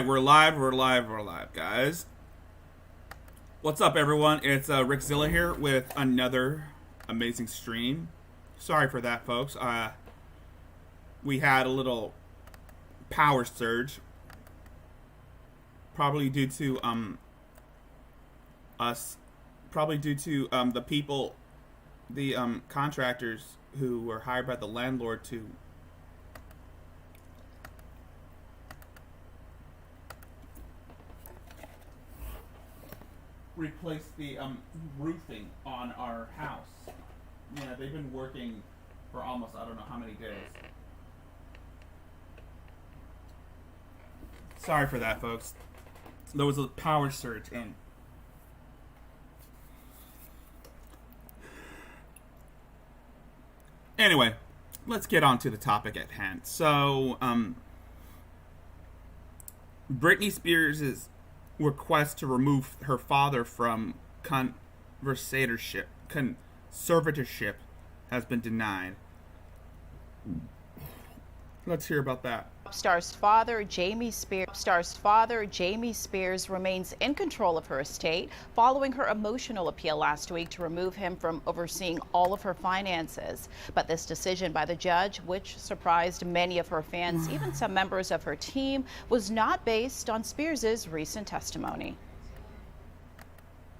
right, we're live, guys. What's up, everyone? It's Rickzilla here with another amazing stream. Sorry for that, folks. We had a little power surge, probably due to the people, the contractors who were hired by the landlord to replace the roofing on our house. Yeah, they've been working for almost I don't know how many days. Sorry for that, folks. There was a power surge and anyway, let's get on to the topic at hand. So, Britney Spears' request to remove her father from conservatorship has been denied. Let's hear about that. Star's father, Jamie Spears, remains in control of her estate following her emotional appeal last week to remove him from overseeing all of her finances. But this decision by the judge, which surprised many of her fans, even some members of her team, was not based on Spears' recent testimony.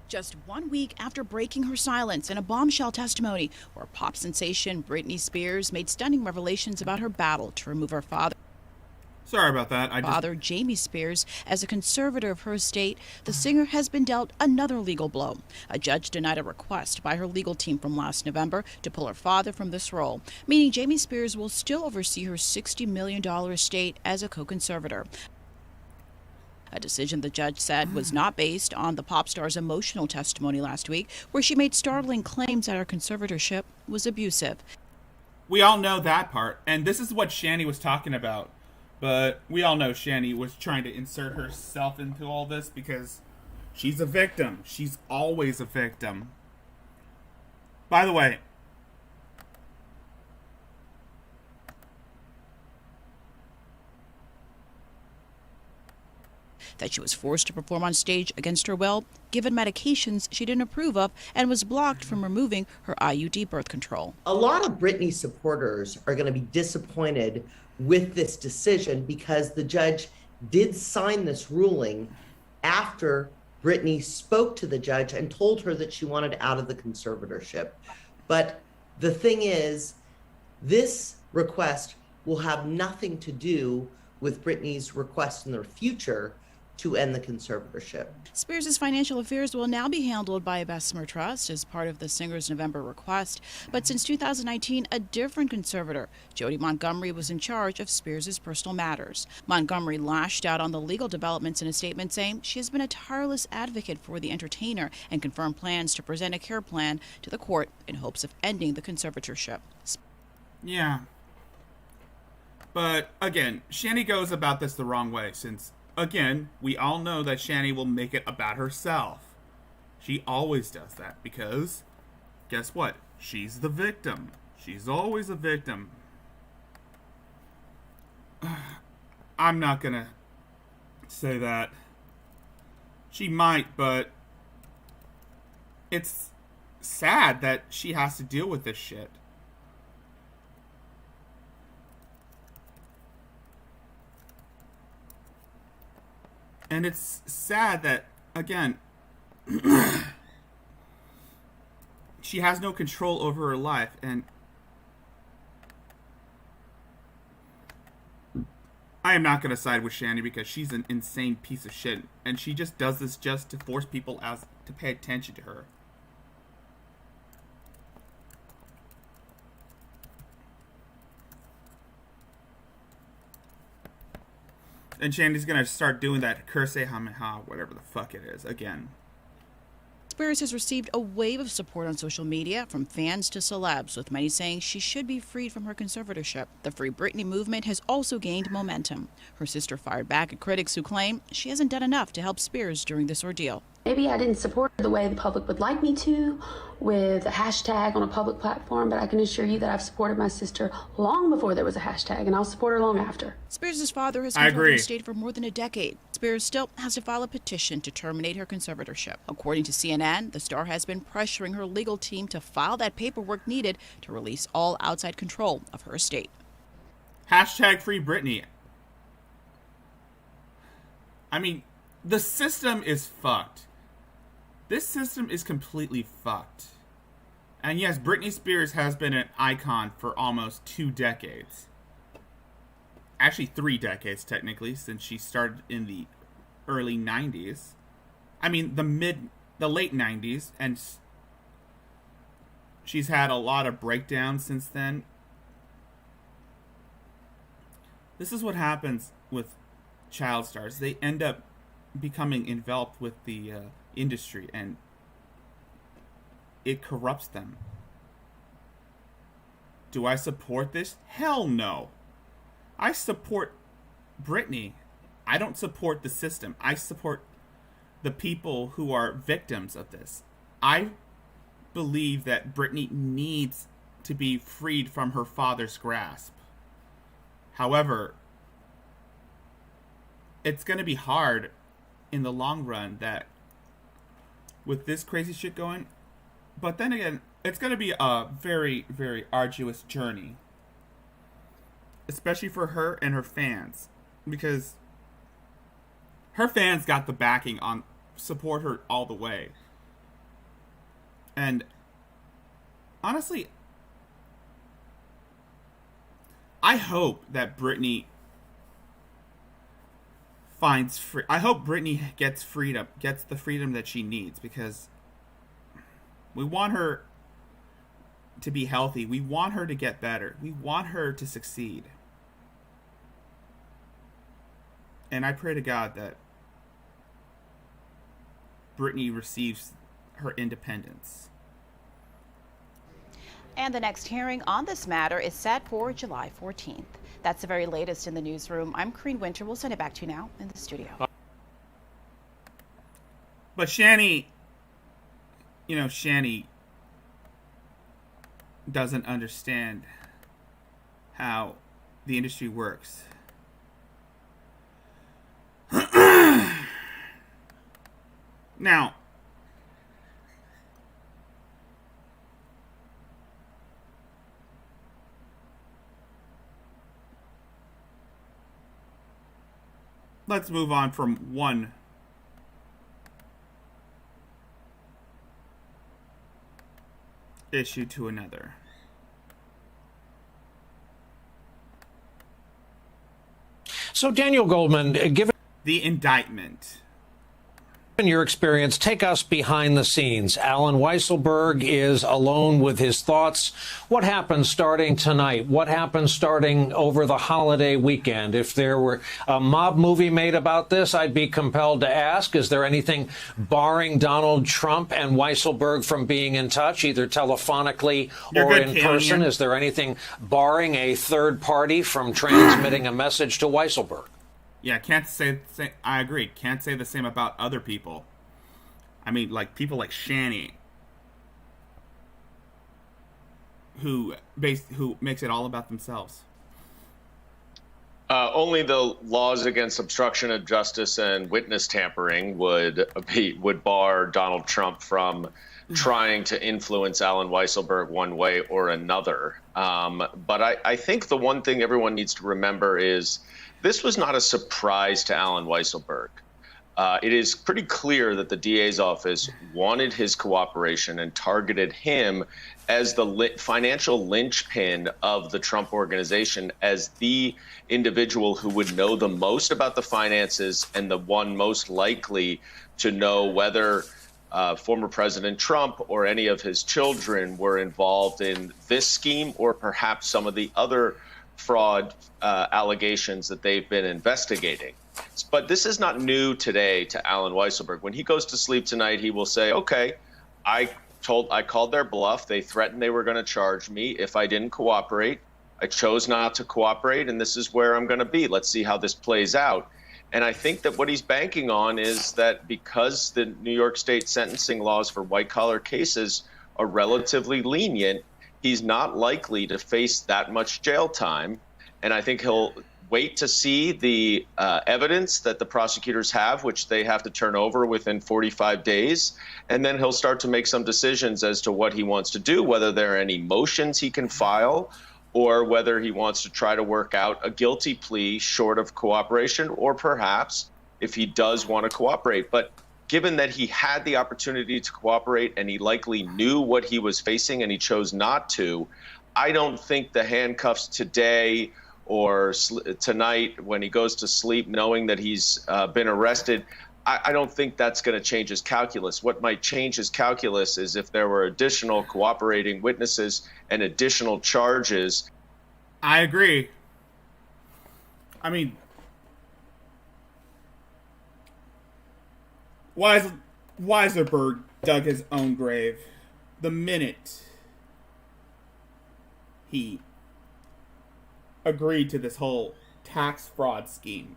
Just 1 week after breaking her silence in a bombshell testimony where pop sensation Britney Spears made stunning revelations about her battle to remove her father. Sorry about that. Father Jamie Spears, as a conservator of her estate, the singer has been dealt another legal blow. A judge denied a request by her legal team from last November to pull her father from this role, meaning Jamie Spears will still oversee her $60 million estate as a co-conservator. A decision the judge said was not based on the pop star's emotional testimony last week, where she made startling claims that her conservatorship was abusive. We all know that part, and this is what Shani was talking about. But we all know Shani was trying to insert herself into all this because she's a victim. She's always a victim. By the way, that she was forced to perform on stage against her will, given medications she didn't approve of, and was blocked from removing her IUD birth control. A lot of Britney supporters are going to be disappointed with this decision because the judge did sign this ruling after Britney spoke to the judge and told her that she wanted out of the conservatorship. But the thing is, this request will have nothing to do with Britney's request in the future to end the conservatorship. Spears' financial affairs will now be handled by a Bessemer Trust as part of the singer's November request. But since 2019, a different conservator, Jody Montgomery, was in charge of Spears' personal matters. Montgomery lashed out on the legal developments in a statement saying she has been a tireless advocate for the entertainer and confirmed plans to present a care plan to the court in hopes of ending the conservatorship. Yeah. But again, Shani goes about this the wrong way since, again, we all know that Shani will make it about herself. She always does that because, guess what? She's the victim. She's always a victim. I'm not gonna say that. She might, but it's sad that she has to deal with this shit. And it's sad that, again, she has no control over her life. And I am not going to side with Shani because she's an insane piece of shit. And she just does this just to force people to pay attention to her. And Shani's gonna start doing that Kamehameha, whatever the fuck it is, again. Spears has received a wave of support on social media from fans to celebs, with many saying she should be freed from her conservatorship. The Free Britney movement has also gained momentum. Her sister fired back at critics who claim she hasn't done enough to help Spears during this ordeal. Maybe I didn't support her the way the public would like me to, with a hashtag on a public platform, but I can assure you that I've supported my sister long before there was a hashtag, and I'll support her long after. Spears' father has I controlled agree. her estate for more than a decade. Spears still has to file a petition to terminate her conservatorship. According to CNN, the star has been pressuring her legal team to file that paperwork needed to release all outside control of her estate. Hashtag free Britney. I mean, the system is fucked. This system is completely fucked. And yes, Britney Spears has been an icon for almost 2 decades. Actually, 3 decades, technically, since she started in the early 90s. I mean, the late 90s, and she's had a lot of breakdowns since then. This is what happens with child stars. They end up becoming enveloped with the industry, and it corrupts them. Do I support this? Hell no. I support Britney. I don't support the system. I support the people who are victims of this. I believe that Britney needs to be freed from her father's grasp. However, it's going to be hard in the long run that with this crazy shit going. But then again, it's going to be a very, very arduous journey. Especially for her and her fans. Because her fans got the backing on support her all the way. And honestly, I hope that Britney finds free. I hope Britney gets freedom, gets the freedom that she needs, because we want her to be healthy. We want her to get better. We want her to succeed. And I pray to God that Britney receives her independence. And the next hearing on this matter is set for July 14th. That's the very latest in the newsroom. I'm Corrine Winter. We'll send it back to you now in the studio. But Shani, Shani doesn't understand how the industry works. Now, let's move on from one issue to another. So, Daniel Goldman, given The indictment. your experience, take us behind the scenes. Alan Weisselberg is alone with his thoughts. What happens starting tonight? What happens starting over the holiday weekend? If there were a mob movie made about this, I'd be compelled to ask, is there anything barring Donald Trump and Weisselberg from being in touch, either telephonically or in person? Is there anything barring a third party from transmitting a message to Weisselberg? Yeah, can't say. I agree. Can't say the same about other people. I mean, like people like Shani, who makes it all about themselves. Only the laws against obstruction of justice and witness tampering would bar Donald Trump from trying to influence Alan Weisselberg one way or another. But I think the one thing everyone needs to remember is this was not a surprise to Alan Weisselberg. It is pretty clear that the DA's office wanted his cooperation and targeted him as the financial linchpin of the Trump organization, as the individual who would know the most about the finances and the one most likely to know whether former President Trump or any of his children were involved in this scheme or perhaps some of the other fraud allegations that they've been investigating. But this is not new today to Alan Weisselberg. When he goes to sleep tonight, he will say, okay, I called their bluff. They threatened they were going to charge me if I didn't cooperate. I chose not to cooperate, and this is where I'm going to be. Let's see how this plays out. And I think that what he's banking on is that because the New York State sentencing laws for white-collar cases are relatively lenient, he's not likely to face that much jail time. And I think he'll wait to see the evidence that the prosecutors have, which they have to turn over within 45 days. And then he'll start to make some decisions as to what he wants to do, whether there are any motions he can file, or whether he wants to try to work out a guilty plea short of cooperation, or perhaps if he does want to cooperate. But given that he had the opportunity to cooperate and he likely knew what he was facing and he chose not to, I don't think the handcuffs today or tonight when he goes to sleep knowing that he's been arrested, I don't think that's going to change his calculus. What might change his calculus is if there were additional cooperating witnesses and additional charges. I agree. I mean, Weiselberg dug his own grave the minute he agreed to this whole tax fraud scheme.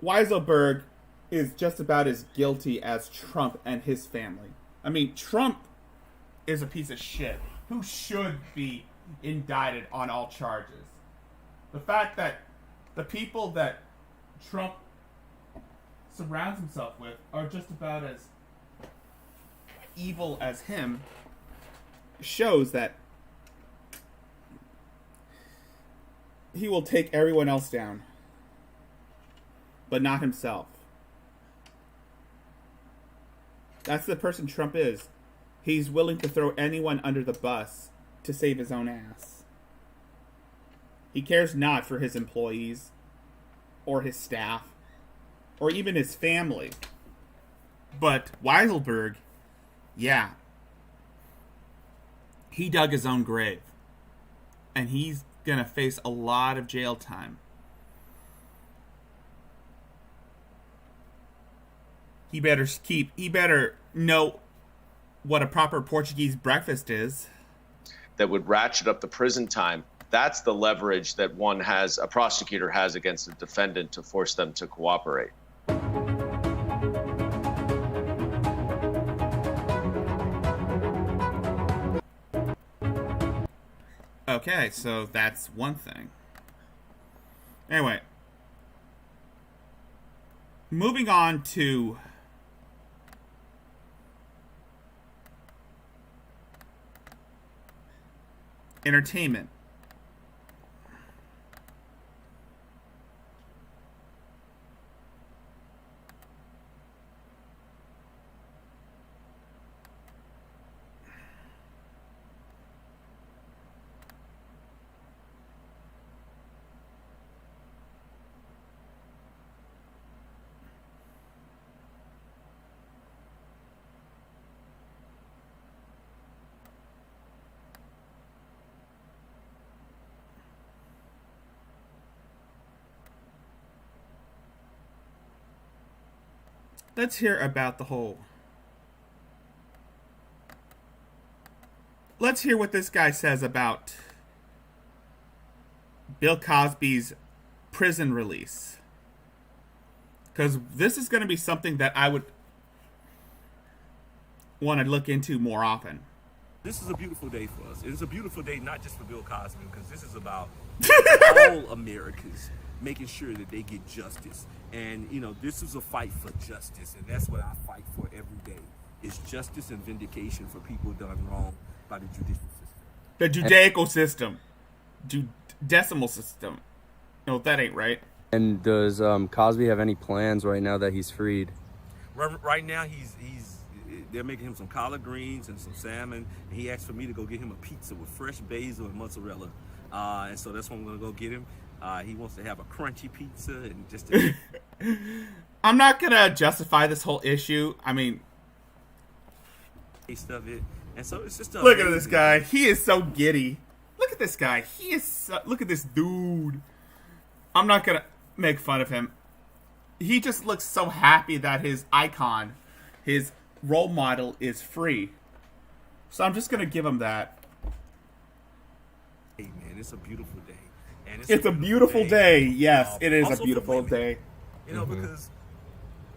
Weiselberg is just about as guilty as Trump and his family. I mean, Trump is a piece of shit who should be indicted on all charges. The fact that the people that Trump surrounds himself with are just about as evil as him shows that he will take everyone else down, but not himself. That's the person Trump is. He's willing to throw anyone under the bus to save his own ass. He cares not for his employees, or his staff, or even his family. But Weiselberg, yeah, he dug his own grave. And he's gonna face a lot of jail time. He better know what a proper Portuguese breakfast is. That would ratchet up the prison time. That's the leverage that a prosecutor has against a defendant to force them to cooperate. Okay, so that's one thing. Anyway, moving on to entertainment. Let's hear about the whole. Let's hear what this guy says about Bill Cosby's prison release. Because this is going to be something that I would want to look into more often. This is a beautiful day for us. It's a beautiful day not just for Bill Cosby, because this is about all Americans making sure that they get justice. And, you know, this is a fight for justice, and that's what I fight for every day, is justice and vindication for people done wrong by the judicial system. The judaical system. Decimal system. No, that ain't right. And does Cosby have any plans right now that he's freed? Right now, they're making him some collard greens and some salmon, and he asked for me to go get him a pizza with fresh basil and mozzarella. And so that's what I'm going to go get him. He wants to have a crunchy pizza and just I'm not going to justify this whole issue. I mean, taste of it. And so it's just look at this guy. He is so giddy. Look at this guy. He is so, look at this dude. I'm not going to make fun of him. He just looks so happy that his icon, his role model, is free. So I'm just going to give him that. Hey man, it's a beautiful day. And It's a beautiful day. Yes, it is a Also for beautiful women, day. You know, because,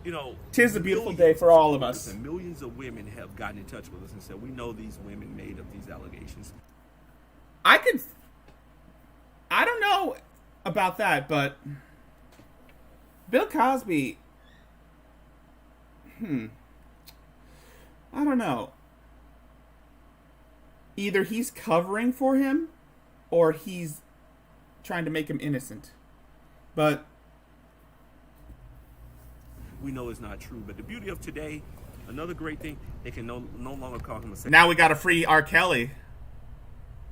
you know, 'Tis a beautiful day for all of us. And millions of women have gotten in touch with us and said, we know these women made up these allegations. I don't know about that, but Bill Cosby, I don't know. Either he's covering for him or he's trying to make him innocent. But We know it's not true. But the beauty of today, another great thing, they can no longer call him a sexual now we got to free R. Kelly.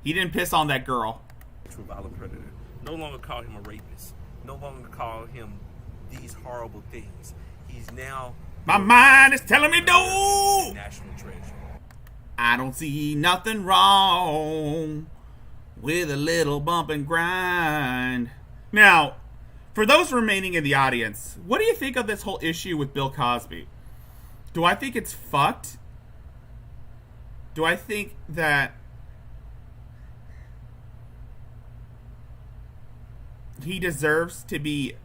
He didn't piss on that girl. violent predator. No longer call him a rapist. No longer call him these horrible things. He's now... My mind is telling me no. National treasure. I don't see nothing wrong with a little bump and grind. Now, for those remaining in the audience, what do you think of this whole issue with Bill Cosby? Do I think it's fucked? Do I think that he deserves to be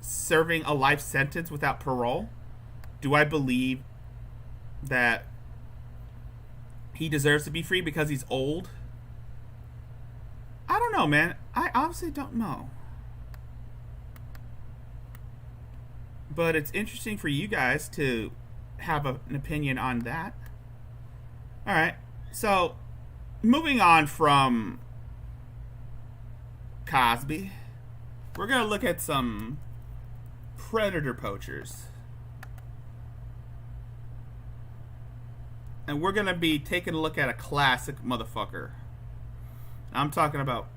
serving a life sentence without parole? Do I believe that he deserves to be free because he's old? I don't know, man. I honestly don't know. But it's interesting for you guys to have an opinion on that. Alright, so moving on from Cosby, we're going to look at some predator poachers. And we're going to be taking a look at a classic motherfucker. I'm talking about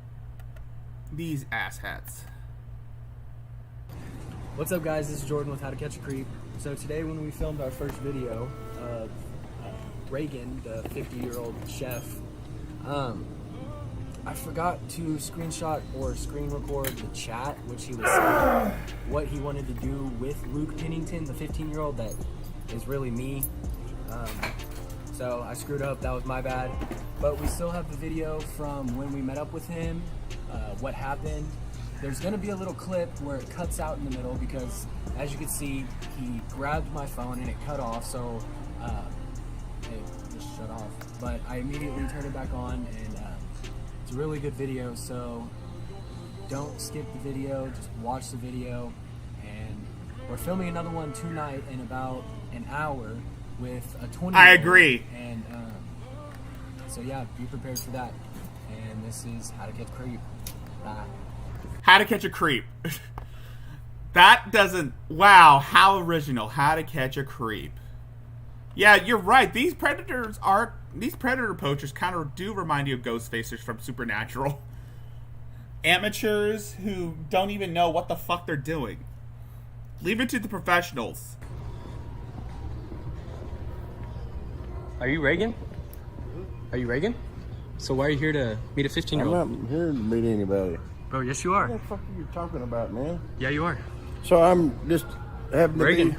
these asshats. What's up, guys? This is Jordan with How to Catch a Creep. So today when we filmed our first video of Reagan, the 50-year-old chef, I forgot to screenshot or screen record the chat, which he was saying what he wanted to do with Luke Pennington, the 15-year-old that is really me. So I screwed up, that was my bad. But we still have the video from when we met up with him, what happened. There's gonna be a little clip where it cuts out in the middle because, as you can see, he grabbed my phone and it cut off, so it just shut off. But I immediately turned it back on, and it's a really good video, so don't skip the video, just watch the video. And we're filming another one tonight in about an hour with a 20-year-old. I agree. And so yeah, be prepared for that. And this is How to Catch a Creep. Bye. How to Catch a Creep. That doesn't... Wow, how original. How to Catch a Creep. Yeah, you're right. These predators are... These predator poachers kind of do remind you of Ghostfacers from Supernatural. Amateurs who don't even know what the fuck they're doing. Leave it to the professionals. Are you Reagan? Are you Reagan? So why are you here to meet a 15-year-old? I'm not here to meet anybody. Bro, yes you are. What the fuck are you talking about, man? Yeah, you are. So I'm just having to Reagan. be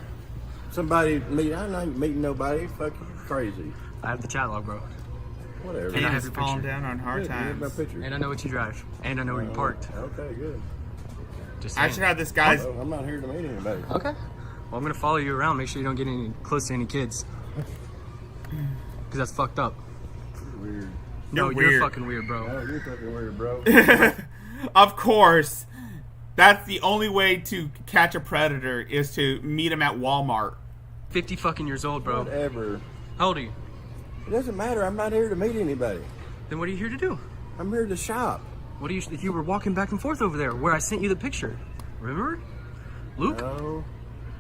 somebody to meet. I'm not meeting nobody. Fuck you, crazy. I have the chat log, bro. Whatever. And I have your falling picture. down on hard Good, here's my times. picture. And I know what you drive. And I know where you parked. Okay, good. Just I saying. should have this guy's... So I'm not here to meet anybody. Okay. Well, I'm going to follow you around. Make sure you don't get any close to any kids. Because that's fucked up. Weird. No, You're you're weird. fucking weird, bro. Oh, you're fucking weird, bro. Of course. That's the only way to catch a predator is to meet him at Walmart. 50 fucking years old, bro. Whatever. How old are you? It doesn't matter. I'm not here to meet anybody. Then what are you here to do? I'm here to shop. What are you were walking back and forth over there where I sent you the picture. Remember? Luke? No,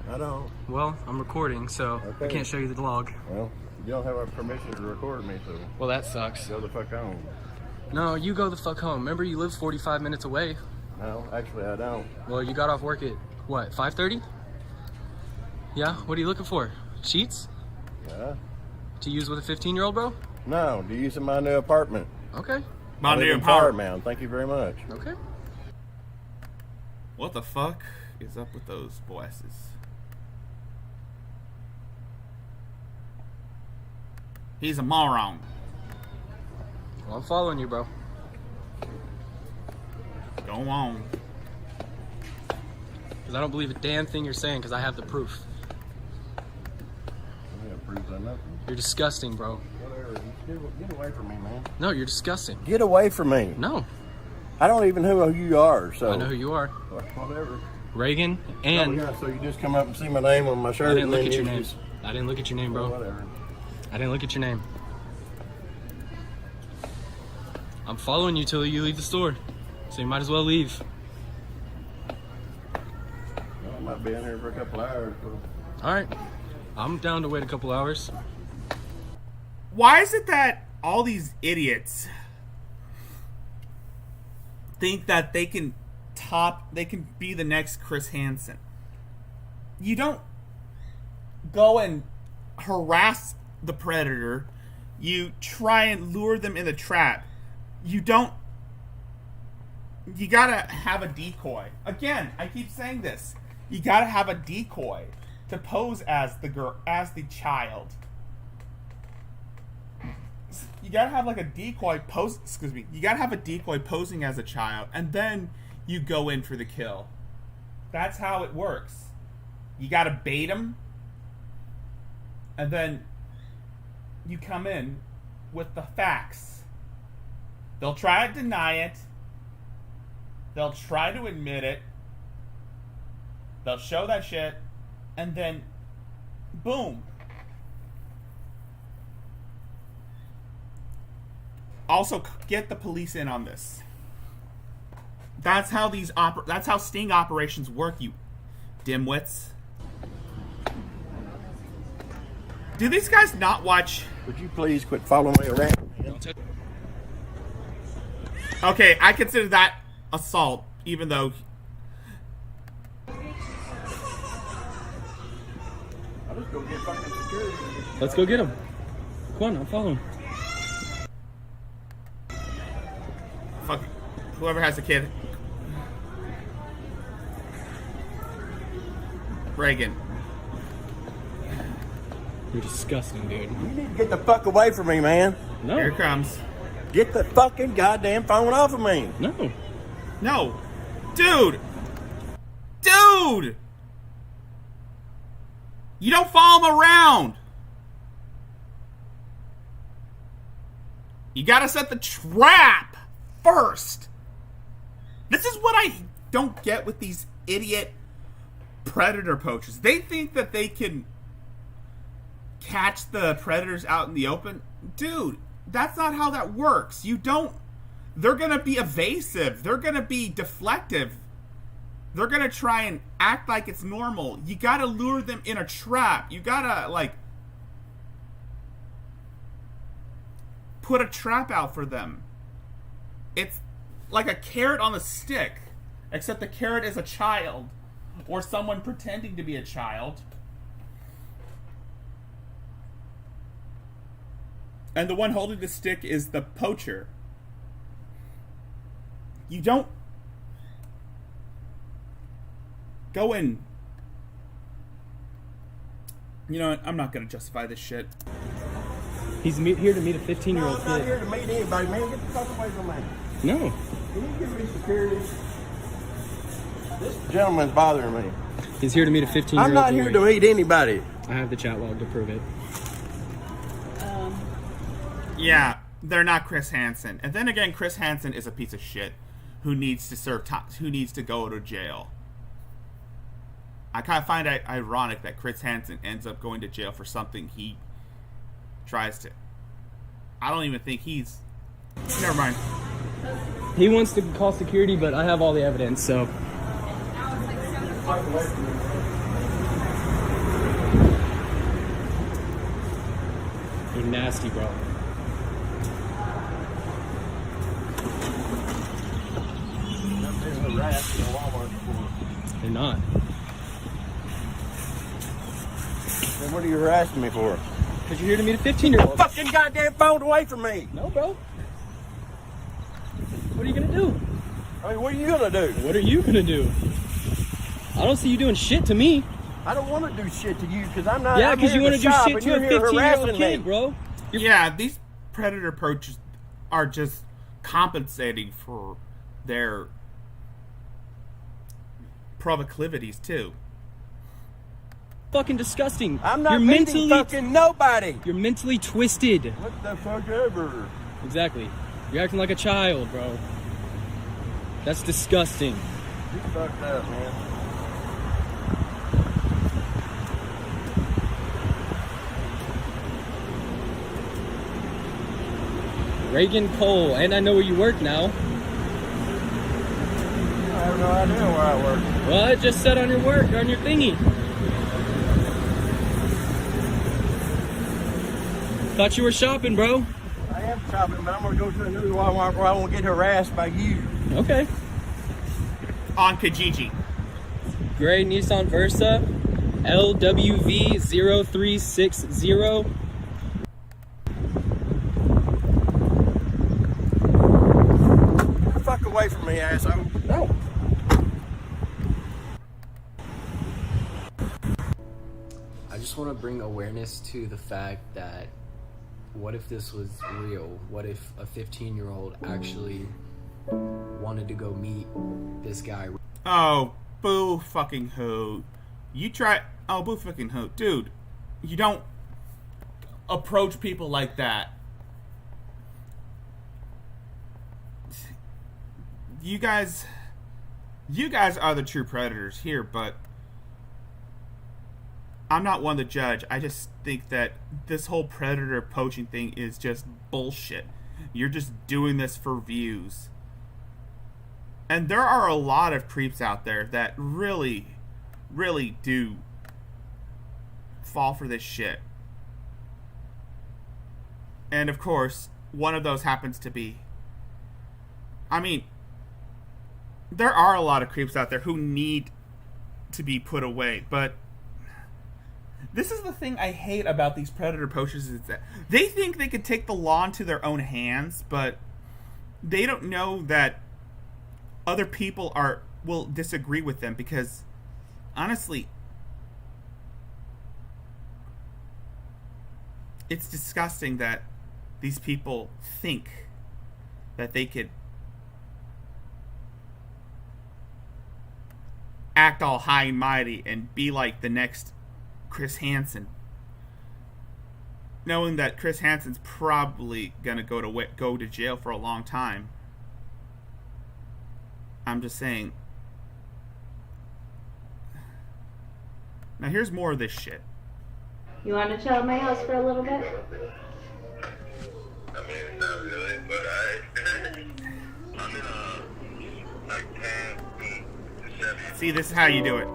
I don't. Well, I'm recording, so I Okay. can't show you the log. Well, you don't have our permission to record me, so Well, that sucks. go the fuck home. No, you go the fuck home. Remember, you live 45 minutes away. No, actually, I don't. Well, you got off work at, what, 5:30? Yeah? What are you looking for? Sheets? Yeah. To use with a 15-year-old, bro? No, to use in my new apartment. Okay. My I live new in apartment. Mound. Thank you very much. Okay. What the fuck is up with those bosses? He's a moron. Well, I'm following you, bro. Go Go on. Because I don't believe a damn thing you're saying because I have the proof. I got proof of nothing. You're disgusting, bro. Whatever. Get away from me, man. No, you're disgusting. Get away from me. No. I don't even know who you are, so. I know who you are. Whatever. Reagan, and... Oh, yeah, so you just come up and see my name on my shirt. I didn't look and at then your you name. just- I didn't look at your name, bro. Whatever. I didn't look at your name. I'm following you till you leave the store. So you might as well leave. Well, I might be in here for a couple hours. So. Alright. I'm down to wait a couple hours. Why is it that all these idiots think that they can be the next Chris Hansen? You don't go and harass the predator. You try and lure them in the trap. You gotta have a decoy. Again, I keep saying this. You gotta have a decoy to pose as the girl, as the child. You gotta have like a decoy pose. Excuse me. You gotta have a decoy posing as a child, and then you go in for the kill. That's how it works. You gotta bait them, and then you come in with the facts. They'll try to deny it. They'll try to admit it. They'll show that shit, and then boom. Also, get the police in on this. That's how that's how sting operations work, you dimwits. Do these guys not watch? Would you please quit following me around? Okay, I consider that assault, even though. I'll just go get fucking security. Let's go get him. Come on, I'm following. Fuck. Whoever has a kid. Reagan. You're disgusting, dude. You need to get the fuck away from me, man. No. Here it comes. Get the fucking goddamn phone off of me. No. No. Dude! Dude! You don't follow him around! You gotta set the trap first! This is what I don't get with these idiot predator poachers. They think that they can catch the predators out in the open. Dude, that's not how that works. You don't... They're gonna be evasive. They're gonna be deflective. They're gonna try and act like it's normal. You gotta lure them in a trap. You gotta, like... put a trap out for them. It's like a carrot on a stick. Except the carrot is a child. Or someone pretending to be a child. And the one holding the stick is the poacher. You don't go in. You know what? I'm not going to justify this shit. He's here to meet a 15-year-old I'm not kid. here to meet anybody, man. Get the fuck away from me. No. Can you give me security? This gentleman's bothering me. He's here to meet a 15-year-old boy. I'm not here to meet anybody. I have the chat log to prove it. Yeah, they're not Chris Hansen. And then again, Chris Hansen is a piece of shit who needs to serve who needs to go to jail. I kind of find it ironic that Chris Hansen ends up going to jail for something he tries to. I don't even think he's... Never mind. He wants to call security, but I have all the evidence, so... You're nasty, bro. They're not. Then what are you harassing me for? Because you're here to meet a 15-year-old. Fucking goddamn phone away from me! No, bro. What are you gonna do? I mean, what are you gonna do? What are you gonna do? I don't see you doing shit to me. I don't want to do shit to you because I'm not. Yeah, because you want to do shit to a 15-year-old harassing kid, me. bro. Yeah, these predator poachers are just compensating for their proclivities too. Fucking disgusting. I'm not You're meeting mentally fucking nobody. You're mentally twisted. What the fuck ever? Exactly. You're acting like a child, bro. That's disgusting. You fucked up, man. Reagan Cole, and I know where you work now. I have no idea where I work. Well, it just said on your thingy. Thought you were shopping, bro. I am shopping, but I'm gonna go to a new Walmart where I won't get harassed by you. Okay. On Kijiji. Gray Nissan Versa, LWV0360. Fuck away from me, asshole. No. I just want to bring awareness to the fact that what if this was real? What if a 15-year-old actually wanted to go meet this guy? Oh, boo fucking who. You try... Oh, boo fucking who. Dude, you don't approach people like that. You guys are the true predators here, but I'm not one to judge. I just think that this whole predator poaching thing is just bullshit. You're just doing this for views. And there are a lot of creeps out there that really, really do fall for this shit. And of course, one of those happens to be... I mean, there are a lot of creeps out there who need to be put away, but this is the thing I hate about these predator poachers, is that they think they could take the law into their own hands, but they don't know that other people will disagree with them, because honestly, it's disgusting that these people think that they could act all high and mighty and be like the next Chris Hansen, knowing that Chris Hansen's probably gonna go to jail for a long time. I'm just saying. Now here's more of this shit. You want to chill at my house for a little bit? I mean, not really, but I'm in like 10 feet to 7. See, this is how you do it.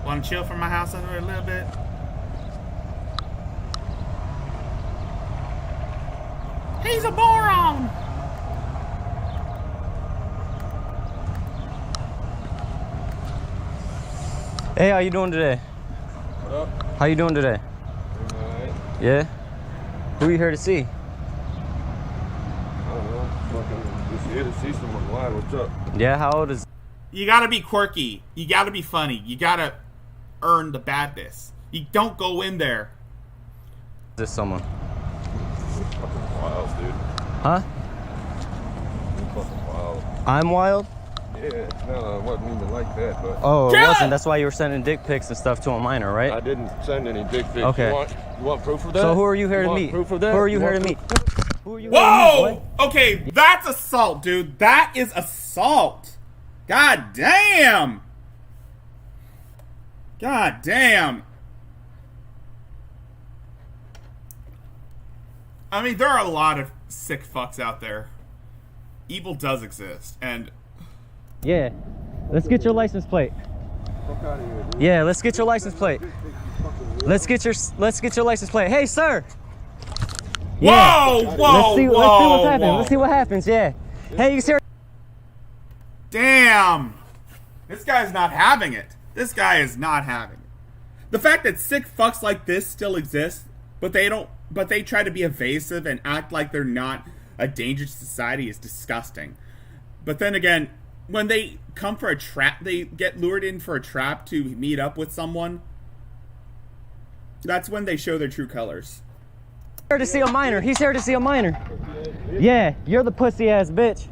Want to chill from my house over a little bit? He's a moron! Hey, how you doing today? What up? How you doing today? Doing alright. Yeah? Who are you here to see? I don't know. Fucking just here to see someone. Why? What's up? Yeah, how old is... You gotta be quirky. You gotta be funny. You gotta earn the badness. You don't go in there. Is this someone? Fucking wild, dude. Huh? You're fucking wild. I'm wild? Yeah, no, it wasn't even like that, but... Oh, it wasn't. That's why you were sending dick pics and stuff to a minor, right? I didn't send any dick pics. Okay. You want proof of that? So who are you here to meet? Proof of that? Who are you here to meet? Who are you here to Whoa! meet, boy? Okay, that's assault, dude. That is assault. God damn. God damn. I mean, there are a lot of sick fucks out there. Evil does exist, and... Yeah. Let's get your license plate. Fuck out of here, dude. Yeah, let's get your license plate. Let's get your license plate. Hey, sir. Whoa, Yeah. whoa, let's see whoa, what's happening. whoa. Let's see what happens. Yeah. Hey, you see her? Damn. This guy's not having it. This guy is not having it. The fact that sick fucks like this still exist, but they try to be evasive and act like they're not a danger to society is disgusting. But then again, when they come for a trap, they get lured in for a trap to meet up with someone. That's when they show their true colors. Here to see a minor. He's here to see a minor. Yeah, you're the pussy ass bitch.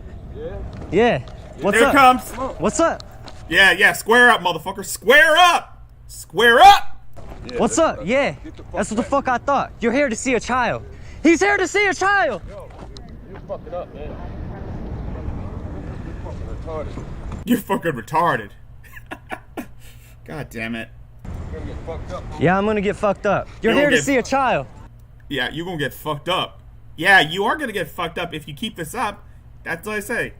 Yeah. What's Here up? it comes. What's up? Yeah, square up, motherfucker. Square up! Square up! What's up? Yeah. That's what the fuck I thought. You're here to see a child. He's here to see a child. You fucking up, man. You're fucking retarded. You're fucking retarded. God damn it. You're gonna get fucked up. Yeah, I'm gonna get fucked up. You're here to see a child. Yeah, you're gonna get fucked up. Yeah, you are gonna get fucked up if you keep this up. That's what I say.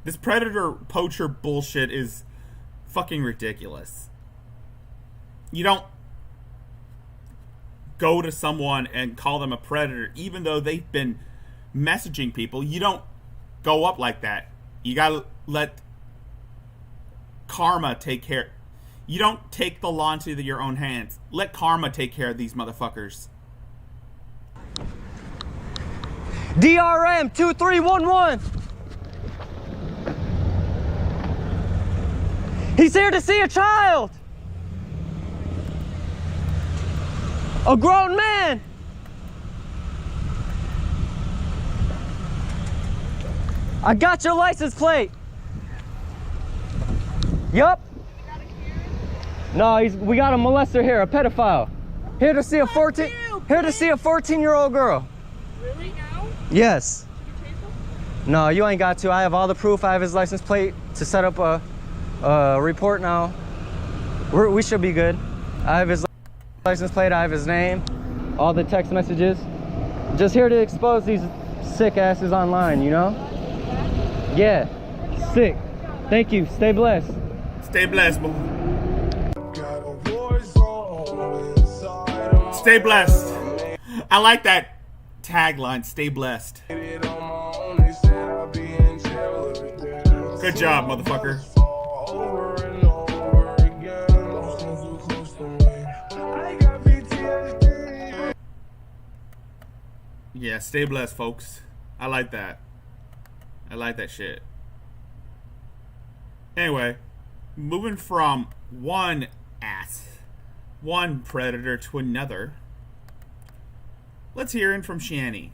This predator poacher bullshit is fucking ridiculous. You don't go to someone and call them a predator even though they've been messaging people. You don't go up like that. You gotta let karma take care. You don't take the law into your own hands. Let karma take care of these motherfuckers. DRM 2311. He's here to see a child. A grown man. I got your license plate. Yup. No, we got a molester here, a pedophile. Here to see a 14-year-old girl. Really now? Yes. No, you ain't got to. I have all the proof. I have his license plate to set up a report now. We should be good. I have his license plate. I have his name, all the text messages. Just here to expose these sick asses online, you know? Yeah, sick. Thank you. Stay blessed. Stay blessed, boy. Stay blessed. I like that tagline. Stay blessed. Good job, motherfucker. Yeah, stay blessed, folks. I like that. I like that shit. Anyway, moving from one predator to another. Let's hear it from Shani,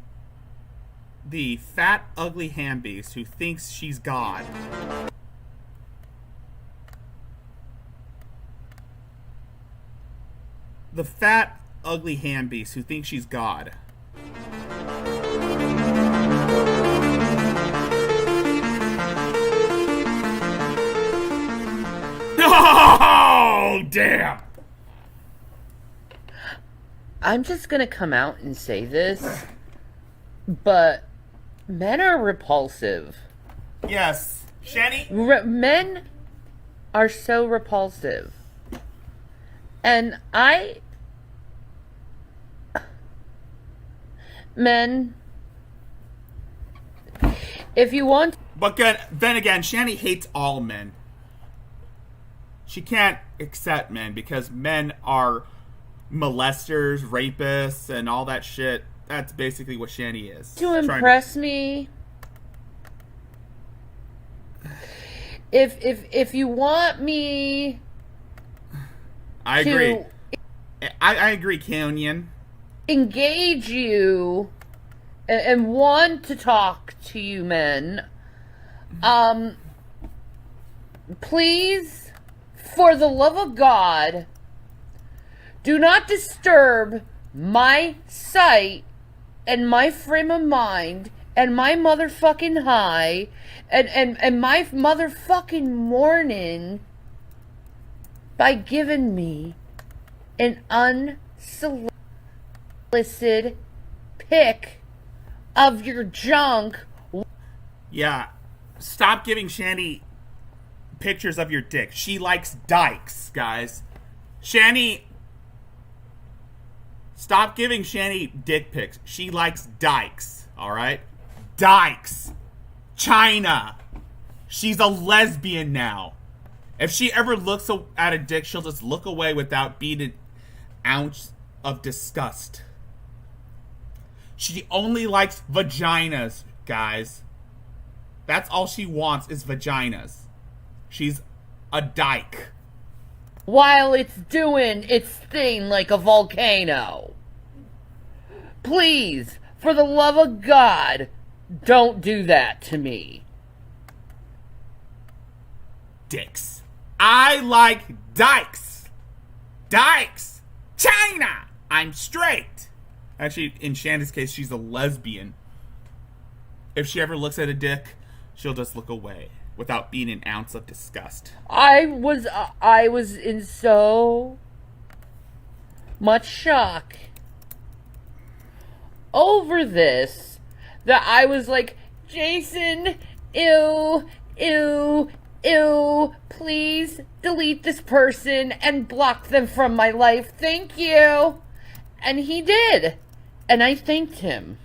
the fat, ugly ham beast who thinks she's God. The fat, ugly ham beast who thinks she's God. Oh, damn! I'm just gonna come out and say this, but men are repulsive. Yes. Shani? Men are so repulsive. And men, if you want... But then again, Shani hates all men. She can't accept men because men are molesters, rapists, and all that shit. That's basically what Shani is. To impress me. If you want me... I agree. I agree, Canyon. Engage you and want to talk to you men. Please, for the love of God, do not disturb my sight and my frame of mind and my motherfucking high and my motherfucking morning by giving me an unsolicited pic of your junk. Yeah, stop giving Shani pictures of your dick. She likes dykes, guys. Shani, stop giving Shani dick pics. She likes dykes, alright? Dykes. China. She's a lesbian now. If she ever looks at a dick, she'll just look away without being an ounce of disgust. She only likes vaginas, guys. That's all she wants is vaginas. She's a dyke. while it's doing its thing like a volcano. Please, for the love of God, don't do that to me. Dicks. I like dykes. Dykes. China. I'm straight. Actually, in Shanda's case, she's a lesbian. If she ever looks at a dick, she'll just look away without being an ounce of disgust. I was in so much shock over this that I was like, Jason, ew, ew, ew, please delete this person and block them from my life. Thank you. And he did. And I thanked him.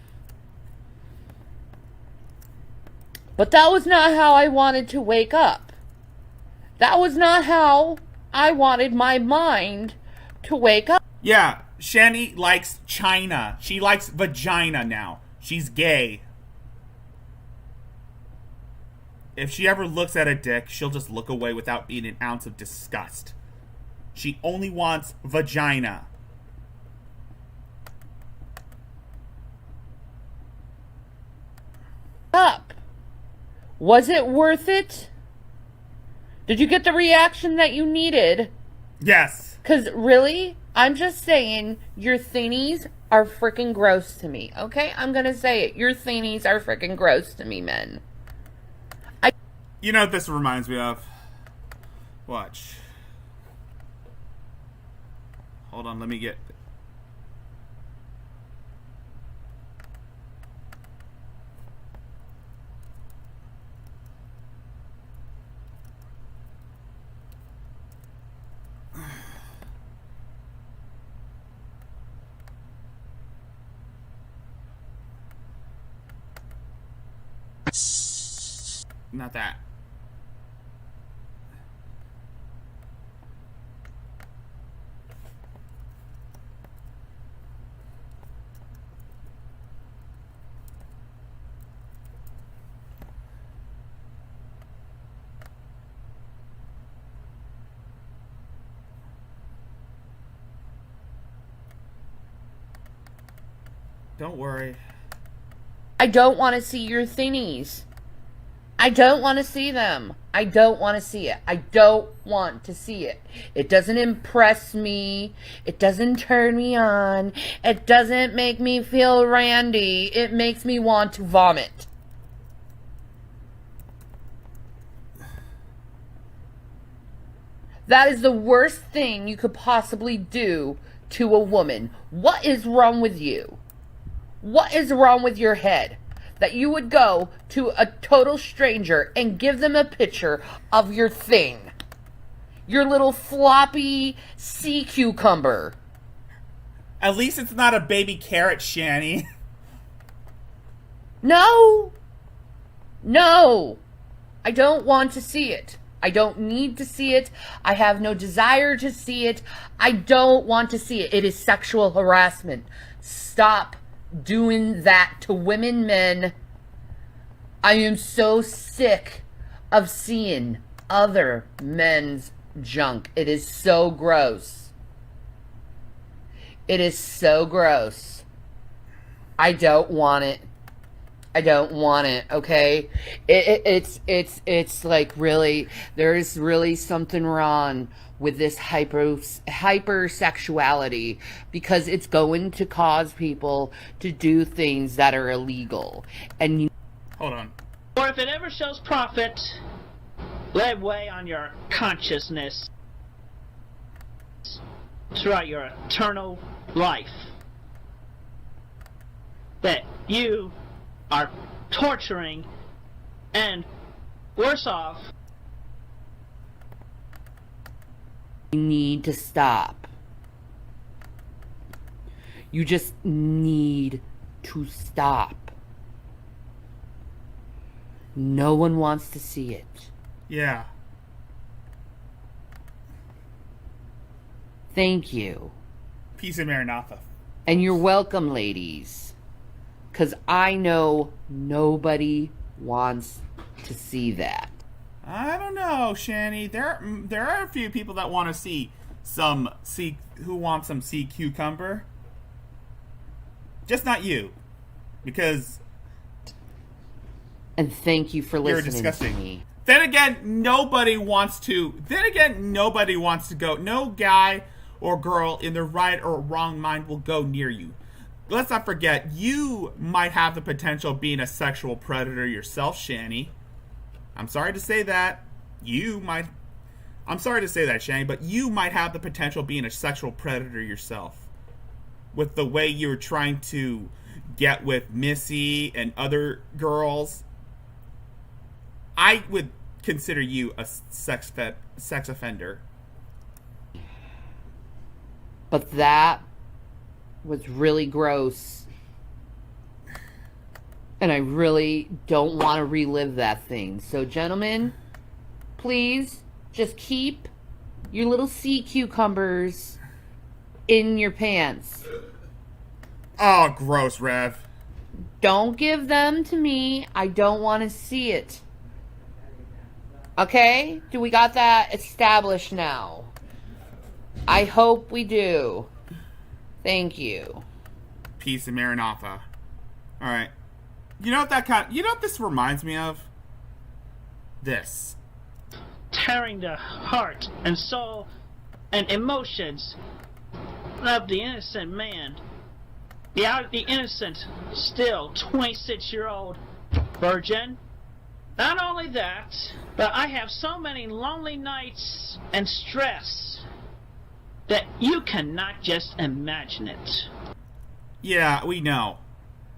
But that was not how I wanted to wake up. That was not how I wanted my mind to wake up. Yeah, Shani likes China. She likes vagina now. She's gay. If she ever looks at a dick, she'll just look away without being an ounce of disgust. She only wants vagina. Up. Was it worth it? Did you get the reaction that you needed? Yes. 'Cause really, I'm just saying, your thingies are freaking gross to me. Okay? I'm gonna say it. Your thingies are freaking gross to me, men. You know what this reminds me of? Watch. Hold on, let me get... Not that. Don't worry. I don't want to see your thingies. I don't want to see them. I don't want to see it. I don't want to see it. It doesn't impress me. It doesn't turn me on. It doesn't make me feel randy. It makes me want to vomit. That is the worst thing you could possibly do to a woman. What is wrong with you? What is wrong with your head? That you would go to a total stranger and give them a picture of your thing. Your little floppy sea cucumber. At least it's not a baby carrot, Shani. No. No. I don't want to see it. I don't need to see it. I have no desire to see it. I don't want to see it. It is sexual harassment. Stop doing that to women, men. I am so sick of seeing other men's junk. It is so gross. It is so gross. I don't want it. I don't want it, okay? It's like really, there's really something wrong with this hypersexuality, because it's going to cause people to do things that are illegal. And you... Hold on. Or if it ever shows profit, let it weigh on your consciousness throughout your eternal life. That you are torturing, and worse off. You need to stop. You just need to stop. No one wants to see it. Yeah. Thank you. Peace and Maranatha. And you're welcome, ladies. 'Cause I know nobody wants to see that. I don't know, Shani. There are a few people that want to see some who want some sea cucumber. Just not you, because. And thank you for listening you're disgusting. to me. Then again, nobody wants to go. No guy or girl in their right or wrong mind will go near you. Let's not forget, you might have the potential of being a sexual predator yourself, Shani. I'm sorry to say that. I'm sorry to say that, Shani, but you might have the potential of being a sexual predator yourself. With the way you're trying to get with Missy and other girls, I would consider you a sex offender. But that was really gross. And I really don't want to relive that thing. So, gentlemen, please just keep your little sea cucumbers in your pants. Oh, gross, Rev. Don't give them to me. I don't want to see it. Okay? Do we got that established now? I hope we do. Thank you. Peace and Maranatha. Alright. You know what this reminds me of? This. Tearing the heart and soul and emotions of the innocent man. The innocent, still 26-year-old virgin. Not only that, but I have so many lonely nights and stress that you cannot just imagine it. Yeah, we know.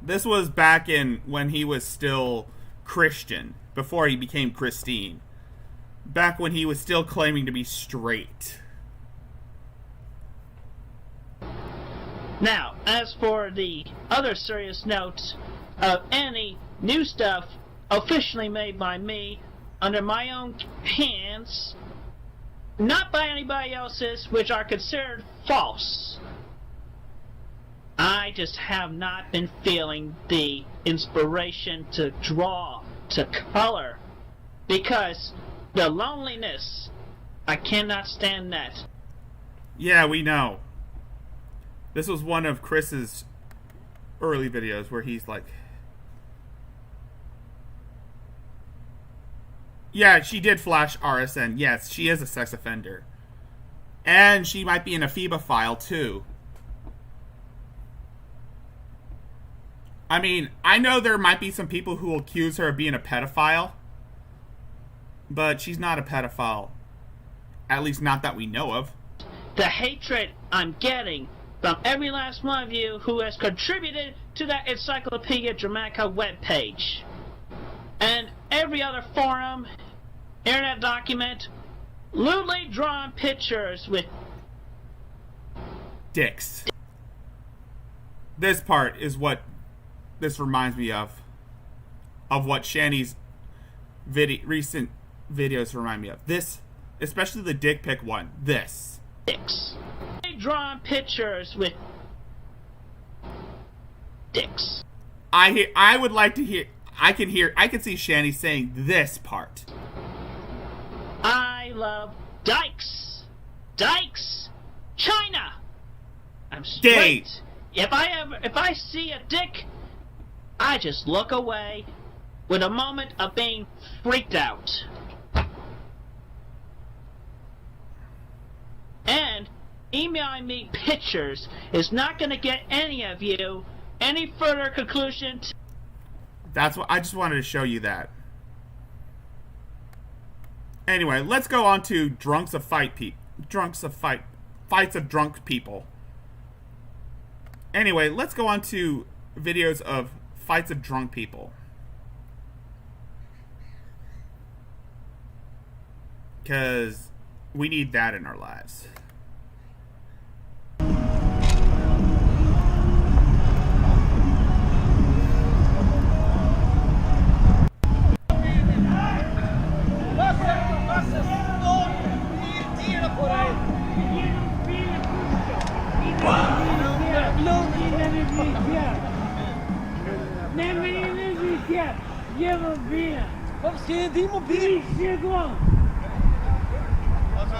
This was back in when he was still Christian, before he became Christine. Back when he was still claiming to be straight. Now, as for the other serious notes of any new stuff officially made by me under my own hands, not by anybody else's, which are considered false, I just have not been feeling the inspiration to draw, to color, because the loneliness, I cannot stand that. Yeah, we know. This was one of Chris's early videos where he's like... Yeah, she did flash RSN. Yes, she is a sex offender. And she might be an ephebophile, too. I mean, I know there might be some people who will accuse her of being a pedophile. But she's not a pedophile. At least not that we know of. The hatred I'm getting from every last one of you who has contributed to that Encyclopedia Dramatica webpage. And every other forum, internet document, lewdly drawn pictures with dicks. This part is what this reminds me of what Shani's recent videos remind me of. This, especially the dick pic one. This. Dicks. Drawn pictures with dicks. I would like to hear. I can see Shani saying this part. I love dykes. Dykes. China. I'm straight. If I see a dick, I just look away with a moment of being freaked out. And emailing me pictures is not going to get any of you any further conclusion. That's what I just wanted to show you that. Anyway, let's go on to fights of drunk people. Anyway, let's go on to videos of fights of drunk people. Because we need that in our lives. Ska din mobil? Alltså,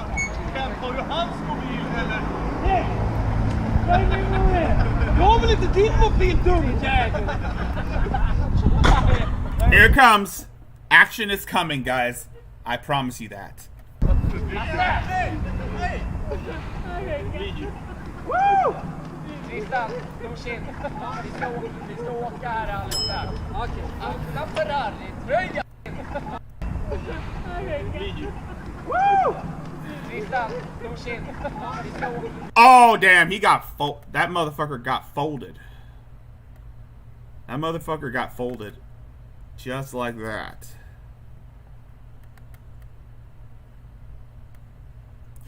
har du hans mobil eller? Nej! Jag har väl inte din mobil, dumjävel! Here it comes. Action is coming, guys. I promise you that. Woo! Sista, godkänt. Vi ska åka här allihopa. Okej, öppna Ferrari-tröjan. Woo! Sista, godkänt. Oh, damn. He got that motherfucker got folded. That motherfucker got folded. Just like that.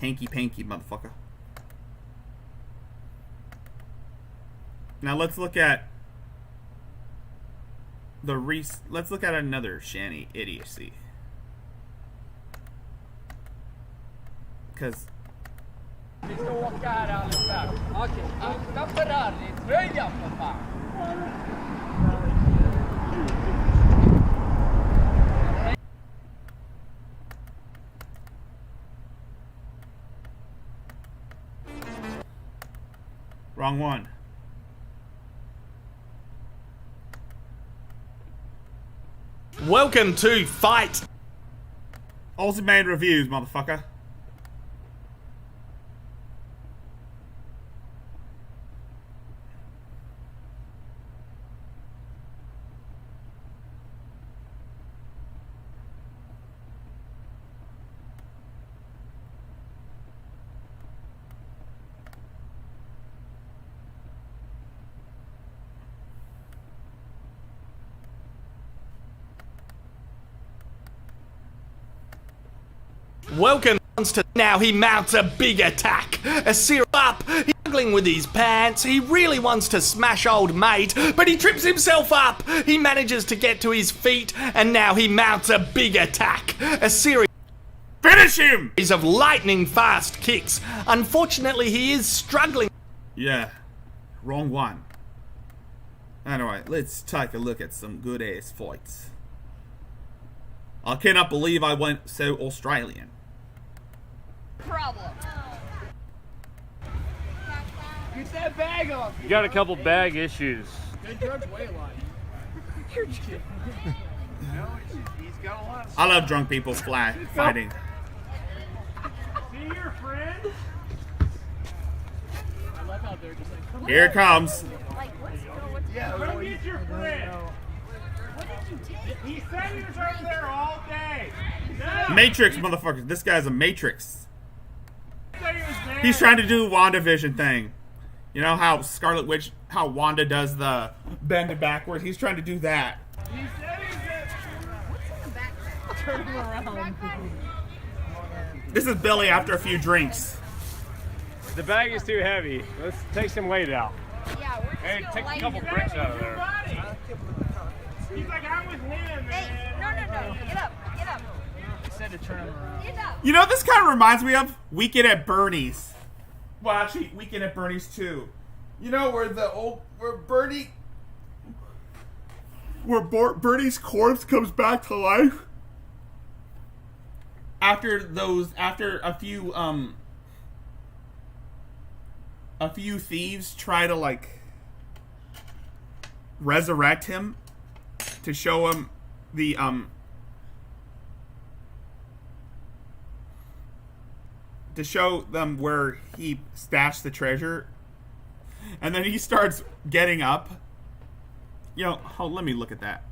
Hanky-panky, motherfucker. Now let's look at let's look at another Shanny idiocy. Because Vi ska åka här allihopa. Okej, öppna Ferrari-tröjan för fan. wrong one. Welcome to Fight. Aussie made reviews, motherfucker. Welcome to now he mounts a big attack. A syrup up, he's struggling with his pants. He really wants to smash old mate, but he trips himself up. He manages to get to his feet, and now he mounts a big attack. A series Finish him! of lightning fast kicks. Unfortunately, he is struggling. Yeah, wrong one. Anyway, let's take a look at some good ass fights. I cannot believe I went so Australian. Problem. Get that bag off. You got a couple bag issues. Good drugs weigh a lot. You're kidding. No, he's got a lot of I love drunk people fighting. See your friend? I love how they're just like, come Here it comes. yeah, come get your friend. What did you take? He said he was over there all day. No. Matrix, motherfuckers. This guy's a Matrix. He's trying to do WandaVision thing. You know how Scarlet Witch, how Wanda does the bend it backwards? He's trying to do that. He said what's in the backpack? Turn him around. This is Billy after a few drinks. The bag is too heavy. Let's take some weight out. Yeah, we're just Hey, gonna take a lighten couple it bricks up. out of there. He's like, I'm with him, man. Hey, no. Get up. I said to turn him around. Get up. You know, this kind of reminds me of Weekend at Bernie's. Well, actually, Weekend at Bernie's too. You know, where Bernie's corpse comes back to life after a few thieves try to like resurrect him to show him the to show them where he stashed the treasure, and then he starts getting up. You know, let me look at that.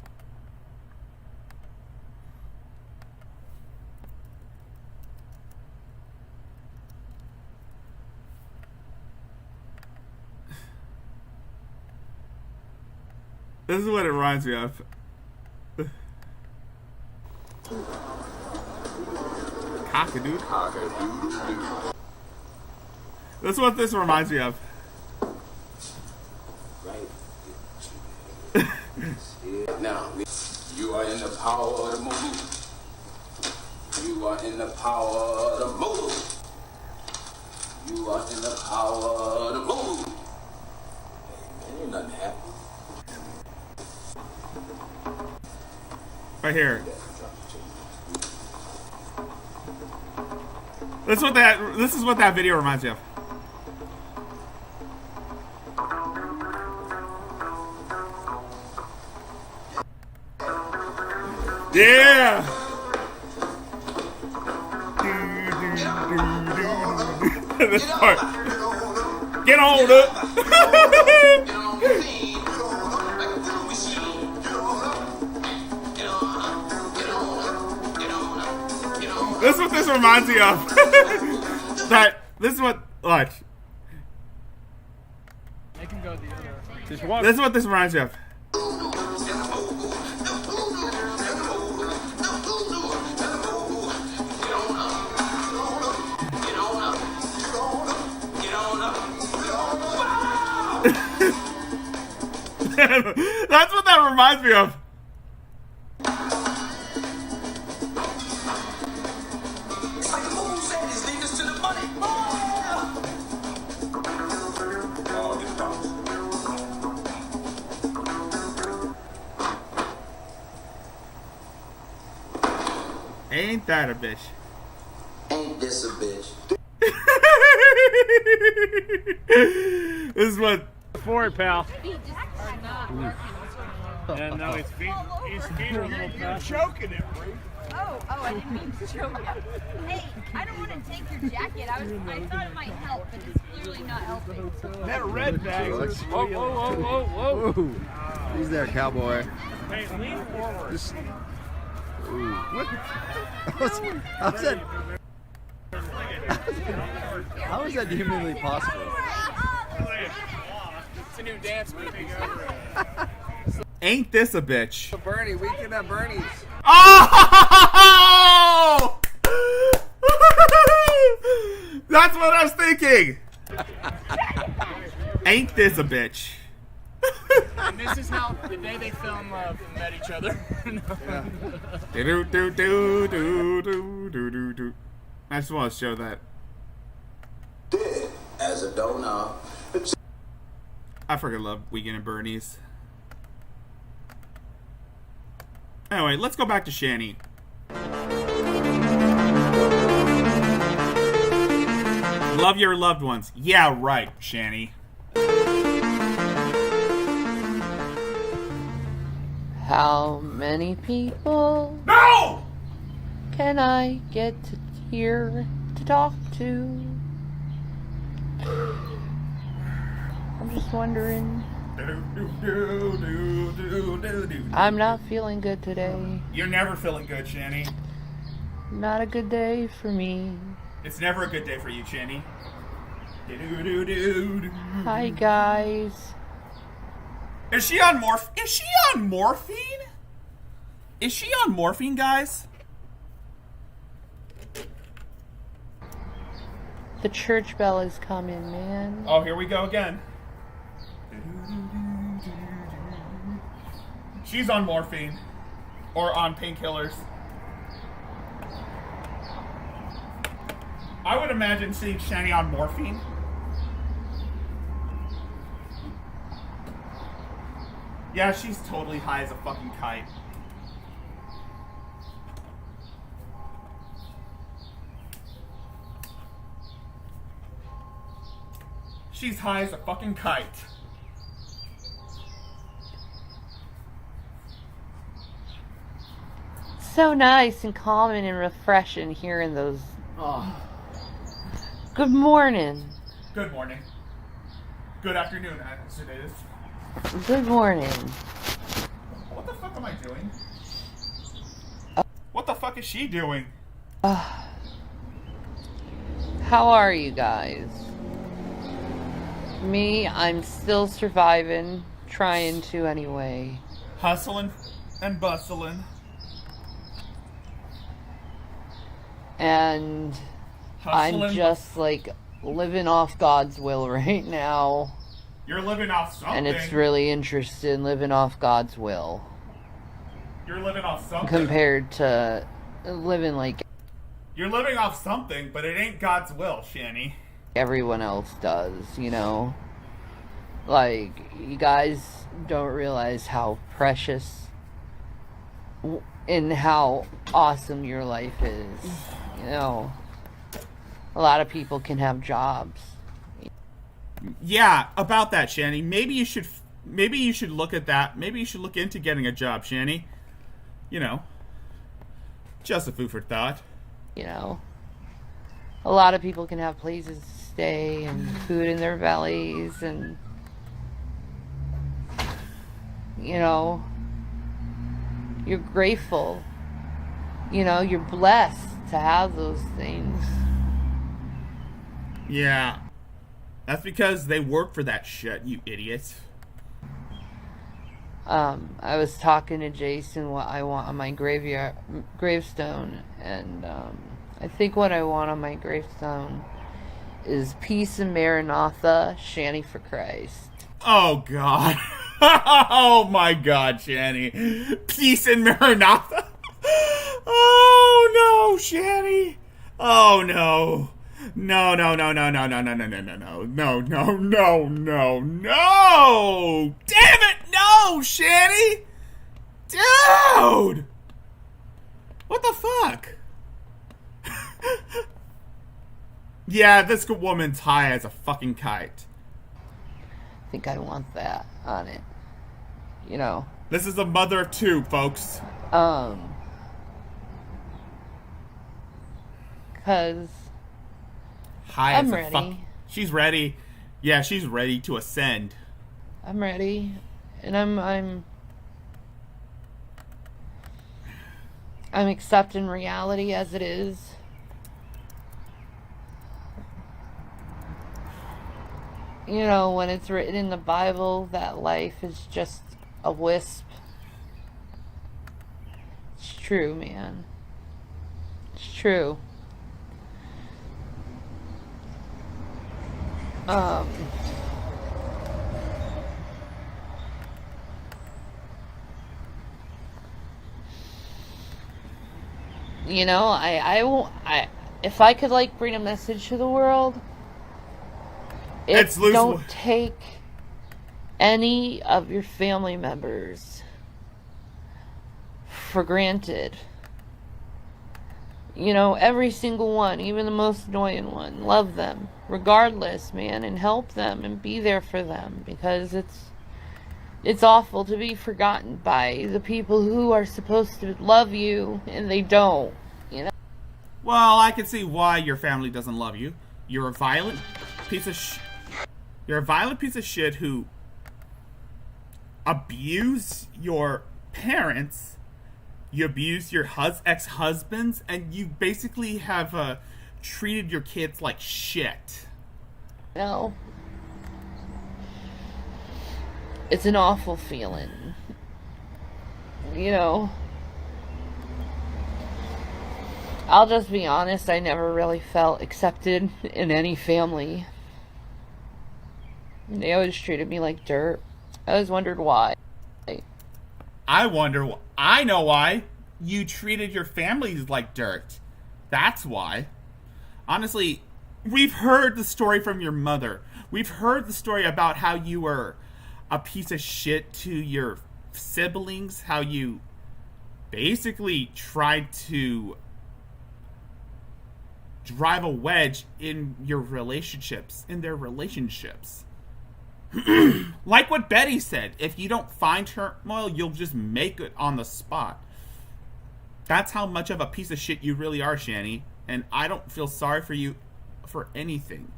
This is what it reminds me of. Cock-a-doodle. That's what this reminds me of. Now, you are in the power of the move. You are in the power of the move. You are in the power of the move. Hey, man, ain't nothing happening. Right here. This is what that video reminds me of. Yeah. This part. Get on up. This is what this reminds me of. This is what, watch. They can go the other. This is what this reminds me of. That's what that reminds me of. Ain't that a bitch? Ain't this a bitch? This is what. Forward, pal. Yeah, no, his feet are a little You're choking it, bro. Oh, I didn't mean to choke you. Hey, I don't want to take your jacket. I thought it might help, but it's clearly not helping. That red bag was Whoa. He's there, cowboy. Hey, lean forward. Just, what? How is that humanly possible? It's a new dance movie. Ain't this a bitch? Bernie, weekend at Bernie's. Oh! That's what I was thinking. Ain't this a bitch? And this is how the day they film met each other. I just want to show that. Dead as a donut. I freaking love Weekend at Bernie's. Anyway, let's go back to Shani. Love your loved ones. Yeah, right, Shani. How many people can I get to hear to talk to? I'm just wondering. I'm not feeling good today. You're never feeling good, Shani. Not a good day for me. It's never a good day for you, Shani. Hi, guys. Is she on morphine? Is she on morphine, guys? The church bell is coming, man. Oh, here we go again. She's on morphine. Or on painkillers. I would imagine seeing Shani on morphine. Yeah, she's totally high as a fucking kite. She's high as a fucking kite. So nice and calming and refreshing hearing those. Oh. Good morning. Good morning. Good afternoon, as it is. Good morning. What the fuck am I doing? What the fuck is she doing? How are you guys? Me, I'm still surviving, trying to anyway. Hustling and bustling. And Hustling. I'm just like living off God's will right now. You're living off something. And it's really interesting living off God's will. You're living off something. Compared to living like You're living off something, but it ain't God's will, Shani. everyone else does, you know? Like, you guys don't realize how precious and how awesome your life is, you know? A lot of people can have jobs. Yeah, about that, Shanny. Maybe you should look at that. Maybe you should look into getting a job, Shanny. You know, just a food for thought. You know, a lot of people can have places to stay and food in their bellies, and you know, you're grateful. You know, you're blessed to have those things. Yeah. That's because they work for that shit, you idiot. I was talking to Jason what I want on my gravestone, and I think what I want on my gravestone is peace and Maranatha, Shanny for Christ. Oh, God. Oh, my God, Shanny. Peace and Maranatha. Oh, no, Shanny. Oh, no. No. Damn it, no, Shanny. Dude. What the fuck? Yeah, this woman's high as a fucking kite. I think I want that on it. You know. This is a mother of two, folks. Cause I'm ready. She's ready. Yeah, she's ready to ascend. I'm ready, and I'm accepting reality as it is. You know, when it's written in the Bible that life is just a wisp. It's true, man. It's true. You know, if I could like bring a message to the world, don't take any of your family members for granted. You know, every single one, even the most annoying one, love them regardless, man, and help them and be there for them, because it's awful to be forgotten by the people who are supposed to love you and they don't, you know. Well, I can see why your family doesn't love you. You're a violent piece of shit who abuse your parents. You abuse your ex-husbands, and you basically have treated your kids like shit. No. It's an awful feeling. You know. I'll just be honest, I never really felt accepted in any family. They always treated me like dirt. I always wondered why. I know why. You treated your families like dirt. That's why. Honestly, we've heard the story from your mother. We've heard the story about how you were a piece of shit to your siblings, how you basically tried to drive a wedge in their relationships. Like what Betty said, if you don't find turmoil, you'll just make it on the spot. That's how much of a piece of shit you really are, Shanny. And I don't feel sorry for you for anything.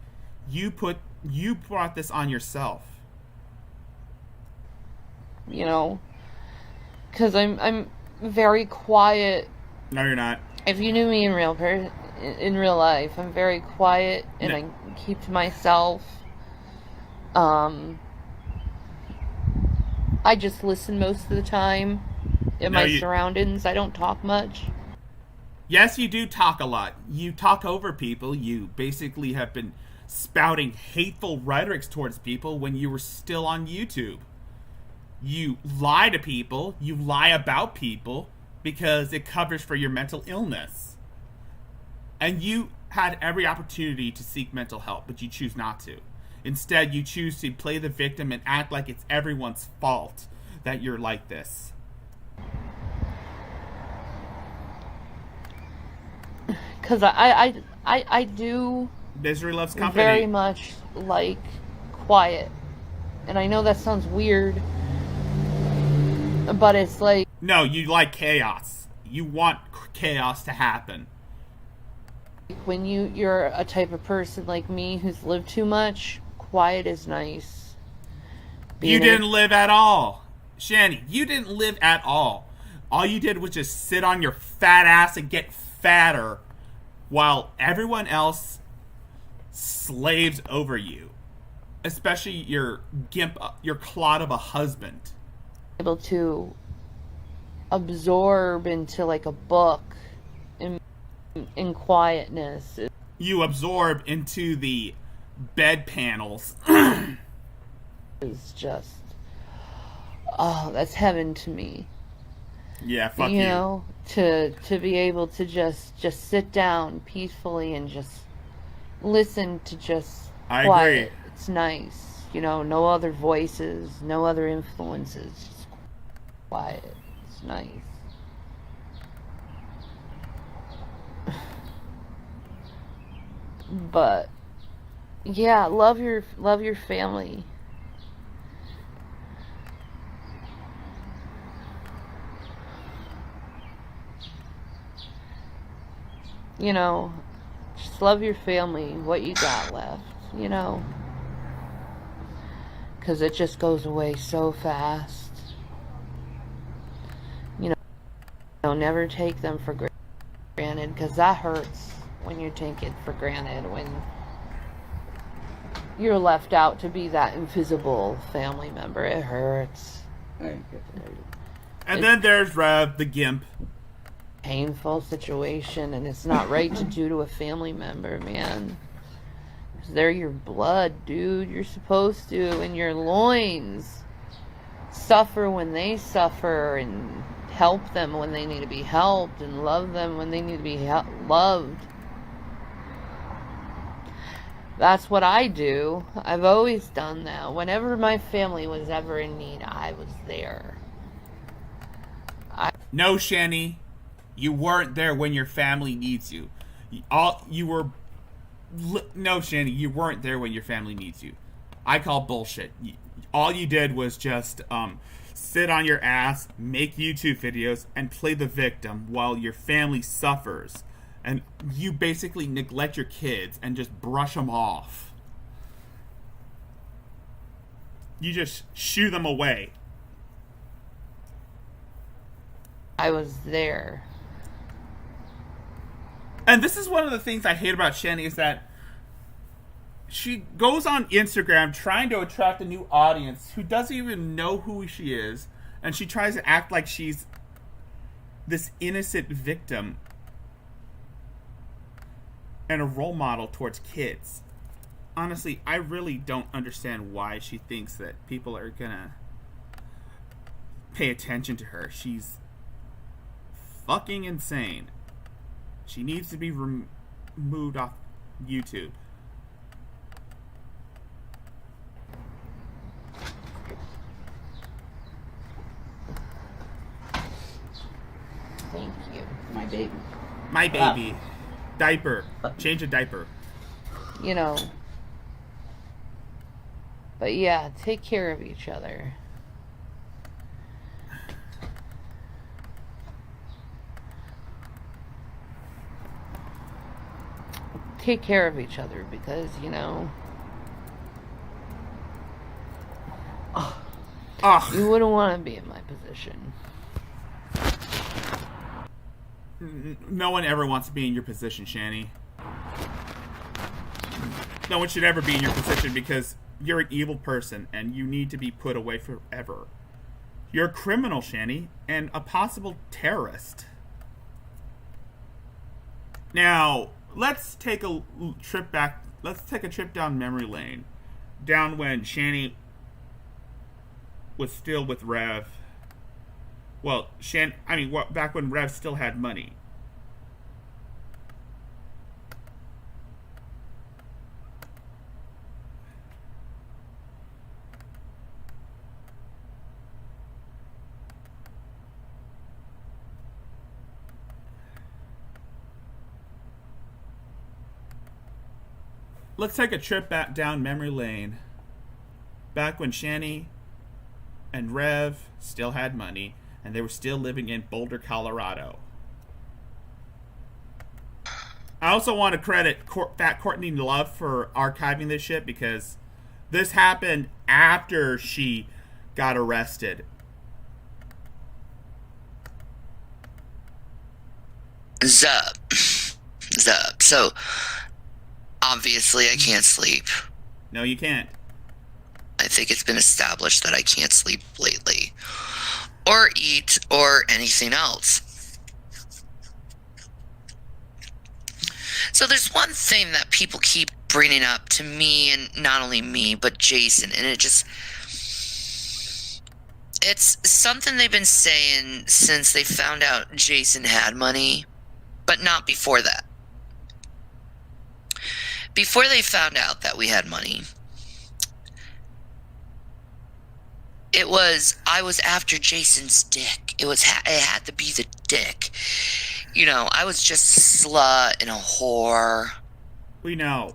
You brought this on yourself. You know, because I'm very quiet. No, you're not. If you knew me in real life, I'm very quiet and I keep to myself. I just listen most of the time in my surroundings. I don't talk much. Yes, you do talk a lot. You talk over people. You basically have been spouting hateful rhetorics towards people when you were still on YouTube. You lie to people. You lie about people because it covers for your mental illness. And you had every opportunity to seek mental help, but you choose not to. Instead, you choose to play the victim and act like it's everyone's fault that you're like this. because I do Misery loves company. very much like quiet. And I know that sounds weird, but it's like... No, you like chaos. You want chaos to happen. When you're a type of person like me who's lived too much, quiet is nice. You didn't live at all. Shani, you didn't live at all. All you did was just sit on your fat ass and get fatter while everyone else slaves over you. Especially your gimp, your clod of a husband. Able to absorb into like a book in quietness. You absorb into the bed panels. It's just, oh, that's heaven to me. Yeah, fuck you. You know, to be able to just sit down peacefully and just listen to just quiet. Agree. It's nice. You know, no other voices, no other influences. Just quiet. It's nice. But yeah, love your family. You know, just love your family, what you got left, you know. Because it just goes away so fast. You know, never take them for granted, because that hurts when you take it for granted, when you're left out to be that invisible family member. It hurts. And then there's Rev, the gimp. Painful situation, and it's not right to do to a family member, man. 'Cause they're your blood, dude. You're supposed to, in your loins, suffer when they suffer, and help them when they need to be helped, and love them when they need to be loved. That's what I do. I've always done that. Whenever my family was ever in need, I was there. No, Shani. You weren't there when your family needs you. No, Shani, you weren't there when your family needs you. I call bullshit. All you did was just sit on your ass, make YouTube videos, and play the victim while your family suffers. And you basically neglect your kids and just brush them off. You just shoo them away. I was there. And this is one of the things I hate about Shani, is that she goes on Instagram trying to attract a new audience who doesn't even know who she is, and she tries to act like she's this innocent victim and a role model towards kids. Honestly, I really don't understand why she thinks that people are gonna pay attention to her. She's fucking insane. She needs to be removed off YouTube. Thank you, my baby. My baby. Diaper. Change a diaper. You know. But yeah, take care of each other. Take care of each other, because, you know, you wouldn't want to be in my position. No one ever wants to be in your position, Shani. No one should ever be in your position, because you're an evil person and you need to be put away forever. You're a criminal, Shani, and a possible terrorist. Now, let's take a trip back. Let's take a trip down memory lane. Down when Shani was still with Rev. Well, back when Rev still had money. let's take a trip back down memory lane. Back when Shani and Rev still had money, and they were still living in Boulder, Colorado. I also want to credit Fat Courtney Love for archiving this shit, because this happened after she got arrested. Zup. So, obviously I can't sleep. No, you can't. I think it's been established that I can't sleep lately. Or eat, or anything else. So there's one thing that people keep bringing up to me, and not only me, but Jason, and it's something they've been saying since they found out Jason had money, but not before that. Before they found out that we had money, I was after Jason's dick. It had to be the dick. You know, I was just a slut and a whore. We know.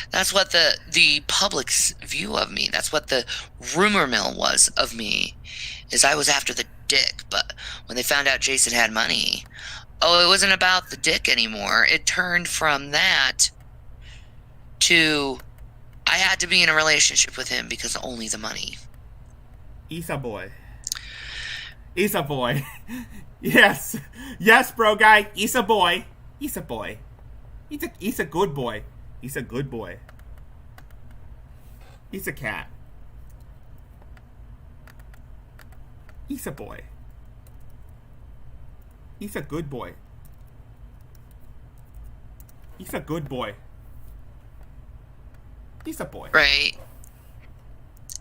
That's what the public's view of me, that's what the rumor mill was of me, is I was after the dick. But when they found out Jason had money, it wasn't about the dick anymore. It turned from that to I had to be in a relationship with him because of only the money. Issa boy. Issa boy. Yes. Yes, bro guy. Issa boy. Issa boy. He's a good boy. He's a good boy. He's a cat. He's a boy. He's a good boy. He's a good boy. He's a boy. Right.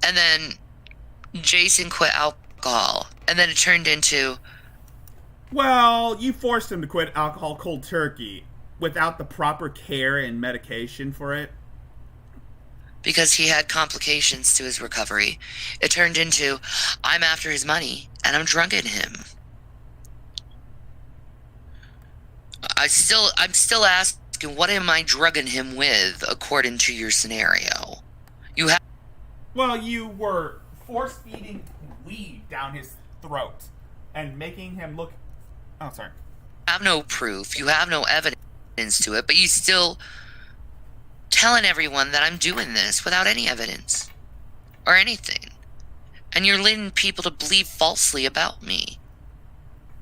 And then Jason quit alcohol. And then it turned into... Well, you forced him to quit alcohol cold turkey without the proper care and medication for it. Because he had complications to his recovery. It turned into, I'm after his money, and I'm drugging him. I'm still asking, what am I drugging him with, according to your scenario? Well, you were force-feeding weed down his throat and making him look... Oh, sorry. You have no proof. You have no evidence to it, but you still telling everyone that I'm doing this without any evidence or anything. And you're leading people to believe falsely about me.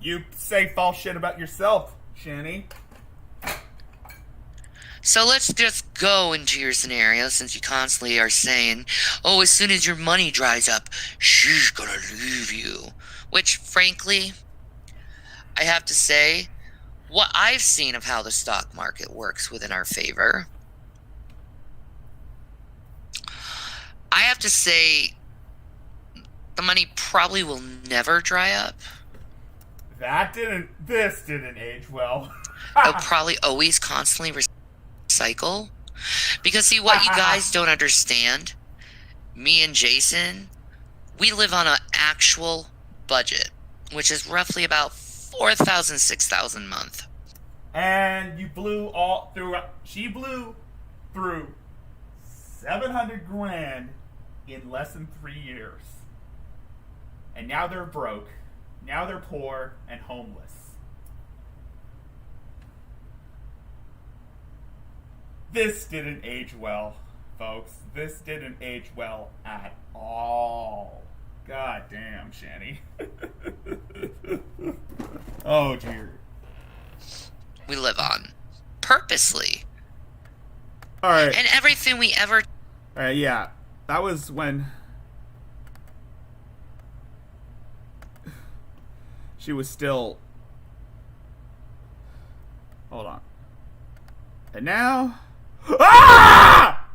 You say false shit about yourself, Shani. So let's just go into your scenario, since you constantly are saying, oh, as soon as your money dries up, she's gonna leave you. Which, frankly, I have to say, what I've seen of how the stock market works within our favor, I have to say, the money probably will never dry up. This didn't age well. It'll probably always constantly recycle. Because see, what you guys don't understand, me and Jason, we live on an actual budget, which is roughly about $4,000, $6,000 a month. And you blew she blew through 700 grand in less than 3 years. And now they're broke. Now they're poor and homeless. This didn't age well, folks. This didn't age well at all. God damn, Shani. Oh, dear. We live on. Purposely. Alright. And everything we ever... Alright, yeah. That was when... she was still... Hold on. And now... Ah!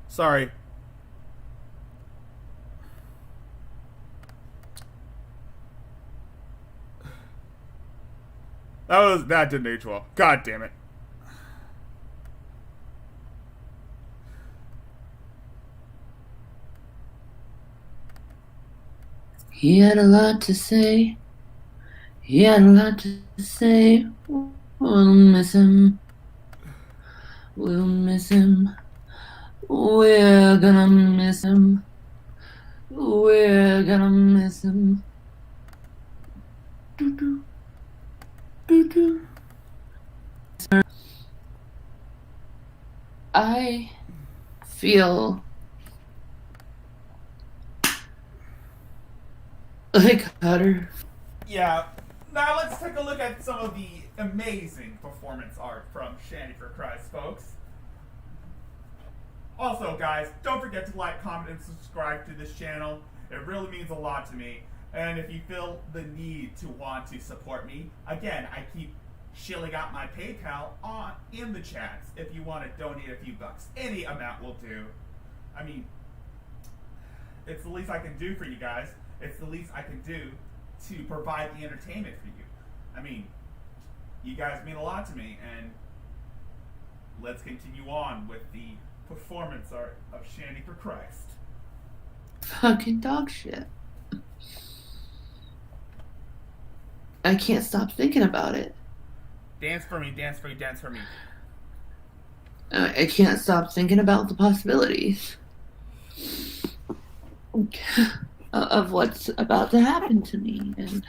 Sorry. That didn't age well. God damn it. He had a lot to say. He had a lot to say. We'll miss him. We'll miss him. We're gonna miss him. We're gonna miss him. Doo-doo. Doo-doo. I feel like Hutter. Yeah. Now let's take a look at some of the amazing performance art from Shandy for Christ, folks. Also, guys, don't forget to like, comment, and subscribe to this channel. It really means a lot to me. And if you feel the need to want to support me, again, I keep shilling out my PayPal in the chats if you want to donate a few bucks. Any amount will do. I mean, it's the least I can do for you guys. It's the least I can do to provide the entertainment for you. I mean, you guys mean a lot to me, and let's continue on with the performance art of Shandy for Christ. Fucking dog shit. I can't stop thinking about it. Dance for me, dance for me, dance for me. I can't stop thinking about the possibilities of what's about to happen to me and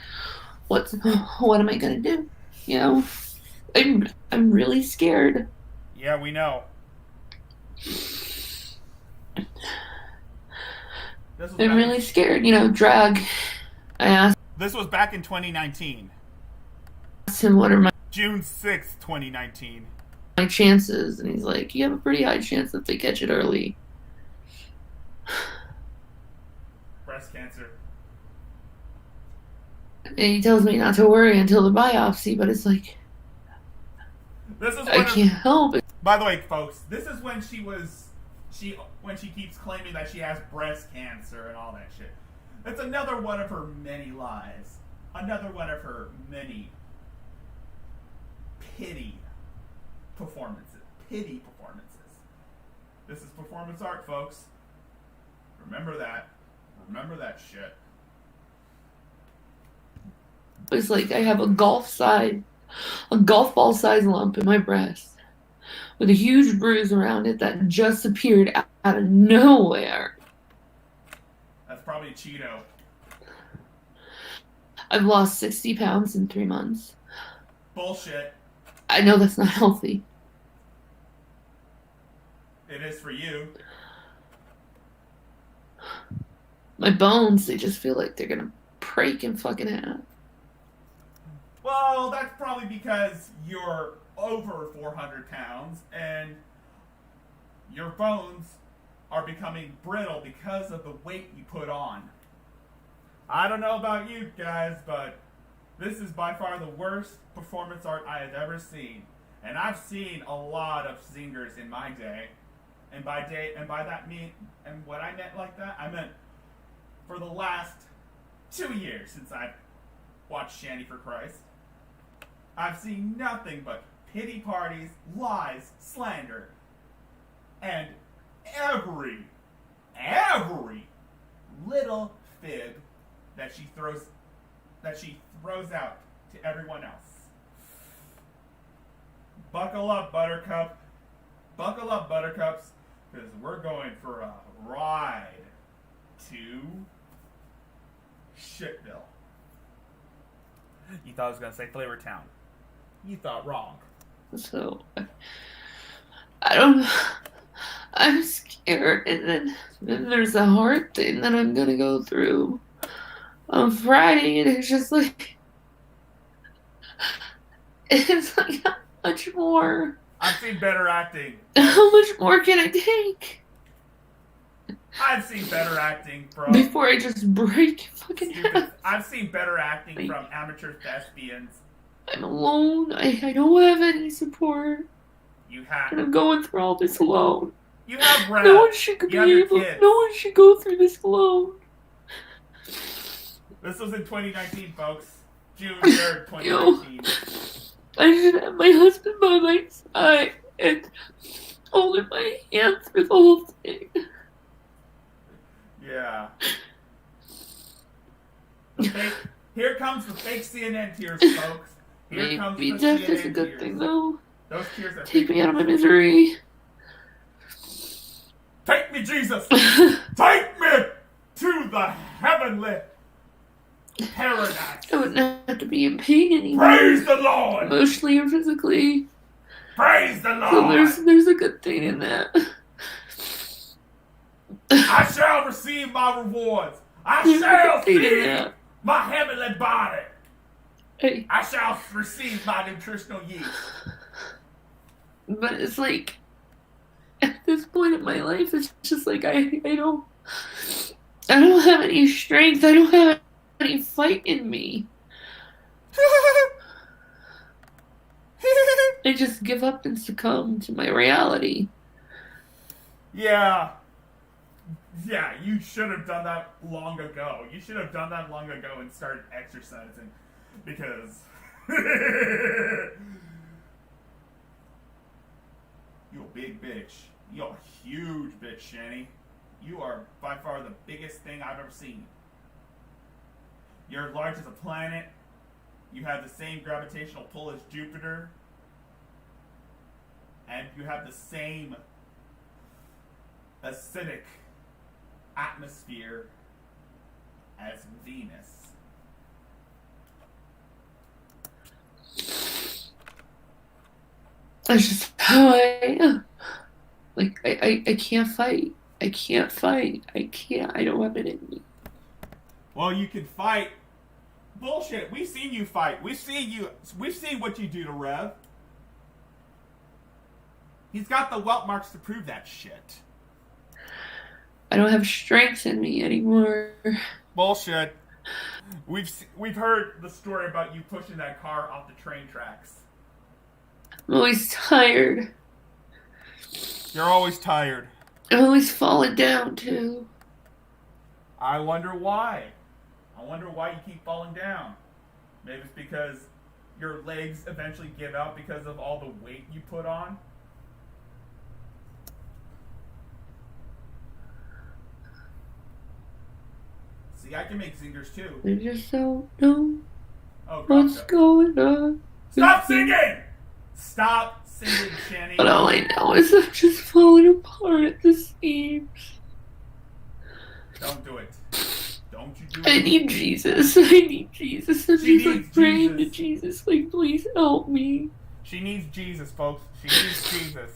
what am I gonna do? You know, I'm really scared. Yeah, we know. I'm really scared. You know, drag. I asked. This was back in 2019. Him what are June 6th, 2019. my chances, and he's like, you have a pretty high chance that they catch it early. Breast cancer. And he tells me not to worry until the biopsy, but it's like, This is I can't help it. By the way, folks, this is when when she keeps claiming that she has breast cancer and all that shit. It's another one of her many lies. Another one of her many pity performances. This is performance art, folks. Remember that. Remember that shit. It's like I have a golf ball size lump in my breast with a huge bruise around it that just appeared out of nowhere. That's probably a Cheeto. I've lost 60 pounds in 3 months. Bullshit. I know that's not healthy. It is for you. My bones, they just feel like they're gonna break in fucking half. Well, that's probably because you're over 400 pounds and your bones are becoming brittle because of the weight you put on. I don't know about you guys, but this is by far the worst performance art I have ever seen. And I've seen a lot of singers in my day. And by that mean, and what I meant like that, I meant for the last 2 years since I've watched Shandy for Christ, I've seen nothing but pity parties, lies, slander, and every little fib that she throws out to everyone else. Buckle up, Buttercup. Buckle up, Buttercups, because we're going for a ride to Shitville. You thought I was going to say Flavortown. You thought wrong. So, I'm scared, and then there's a heart thing that I'm gonna go through on Friday, and it's just like, it's like, how much more? I've seen better acting. How much more can I take? I've seen better acting from... Before I just break fucking half. I've seen better acting from amateur thespians. I'm alone. I don't have any support. You have... And I'm going through all this alone. You have Brad. No one should be able... No one should go through this alone. This was in 2019, folks. June 3rd, 2019. I should have my husband by my side and holding my hand through the whole thing. Yeah. Here comes the fake CNN tears, folks. Maybe death is a good thing, though. Those tears are Take me out of my misery. Take me, Jesus! Take me to the heavenly paradise! I wouldn't have to be in pain anymore. Praise the Lord! Emotionally or physically. Praise the Lord! So there's a good thing in that. I shall receive my rewards. I shall see my heavenly body. Hey. I shall receive my nutritional yeast. But it's like, at this point in my life, it's just like I don't have any strength. I don't have any fight in me. I just give up and succumb to my reality. Yeah. Yeah, you should have done that long ago. You should have done that long ago and started exercising. Because... you a big bitch. You're a huge bitch, Shani. You are by far the biggest thing I've ever seen. You're large as a planet. You have the same gravitational pull as Jupiter. And you have the same acidic atmosphere as Venus. That's just how I am. Like, I can't fight. I can't fight. I don't have it in me. Well, you can fight. Bullshit. We've seen you fight. We've seen what you do to Rev. He's got the welt marks to prove that shit. I don't have strength in me anymore. Bullshit. We've heard the story about you pushing that car off the train tracks. I'm always tired. You're always tired. I'm always falling down, too. I wonder why. I wonder why you keep falling down. Maybe it's because your legs eventually give out because of all the weight you put on. See, I can make zingers too. I just don't know what's going on. Stop singing! Stop singing, Shani. But all I know is I'm just falling apart at the seams. Don't do it. Don't you do it. I need Jesus. I need Jesus. I'm just like praying to Jesus. Like, please help me. She needs Jesus, folks. She needs Jesus.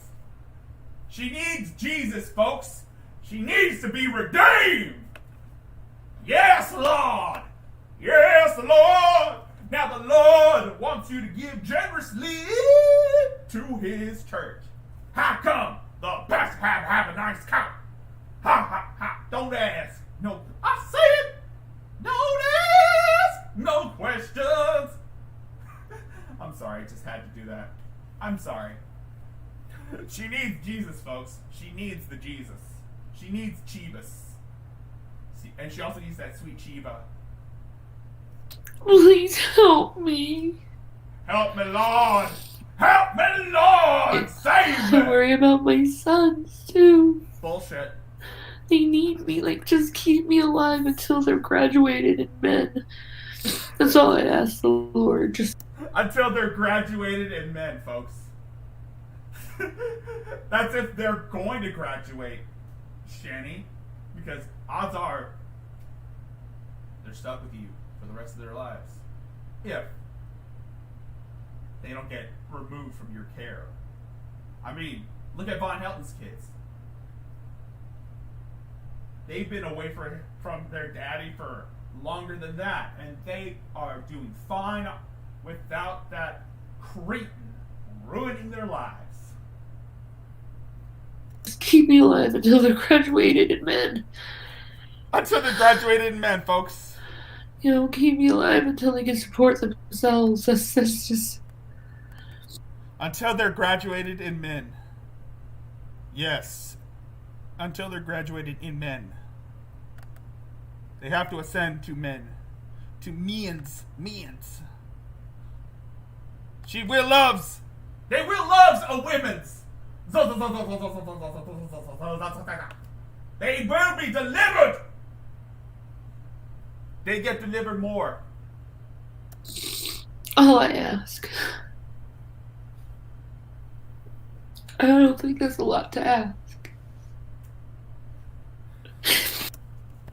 She needs Jesus, folks. She needs to be redeemed. Yes, Lord. Yes, Lord. Now the Lord wants you to give generously to his church. How come the best have a nice cow? Ha, ha, ha. Don't ask. No, I say it. Don't ask. No questions. I'm sorry, I just had to do that. I'm sorry. She needs Jesus, folks. She needs the Jesus. She needs Chivas. And she also needs that sweet Chiva. Please help me. Help me, Lord. Help me, Lord. Save me. I worry about my sons, too. Bullshit. They need me. Like, just keep me alive until they're graduated in men. That's all I ask the Lord. Just until they're graduated in men, folks. That's if they're going to graduate, Shani. Because odds are they're stuck with you for the rest of their lives. If they don't get removed from your care. I mean, look at Von Helton's kids. They've been away from their daddy for longer than that, and they are doing fine without that cretin ruining their lives. just keep me alive until they're graduated in men. Until they're graduated in men, folks. You know, keep me alive until they can support themselves. That's just... Until they're graduated in men. Yes. Until they're graduated in men. They have to ascend to men. To means. She will loves. They will loves a women's. They will be delivered. They get delivered more. All I ask. I don't think that's a lot to ask.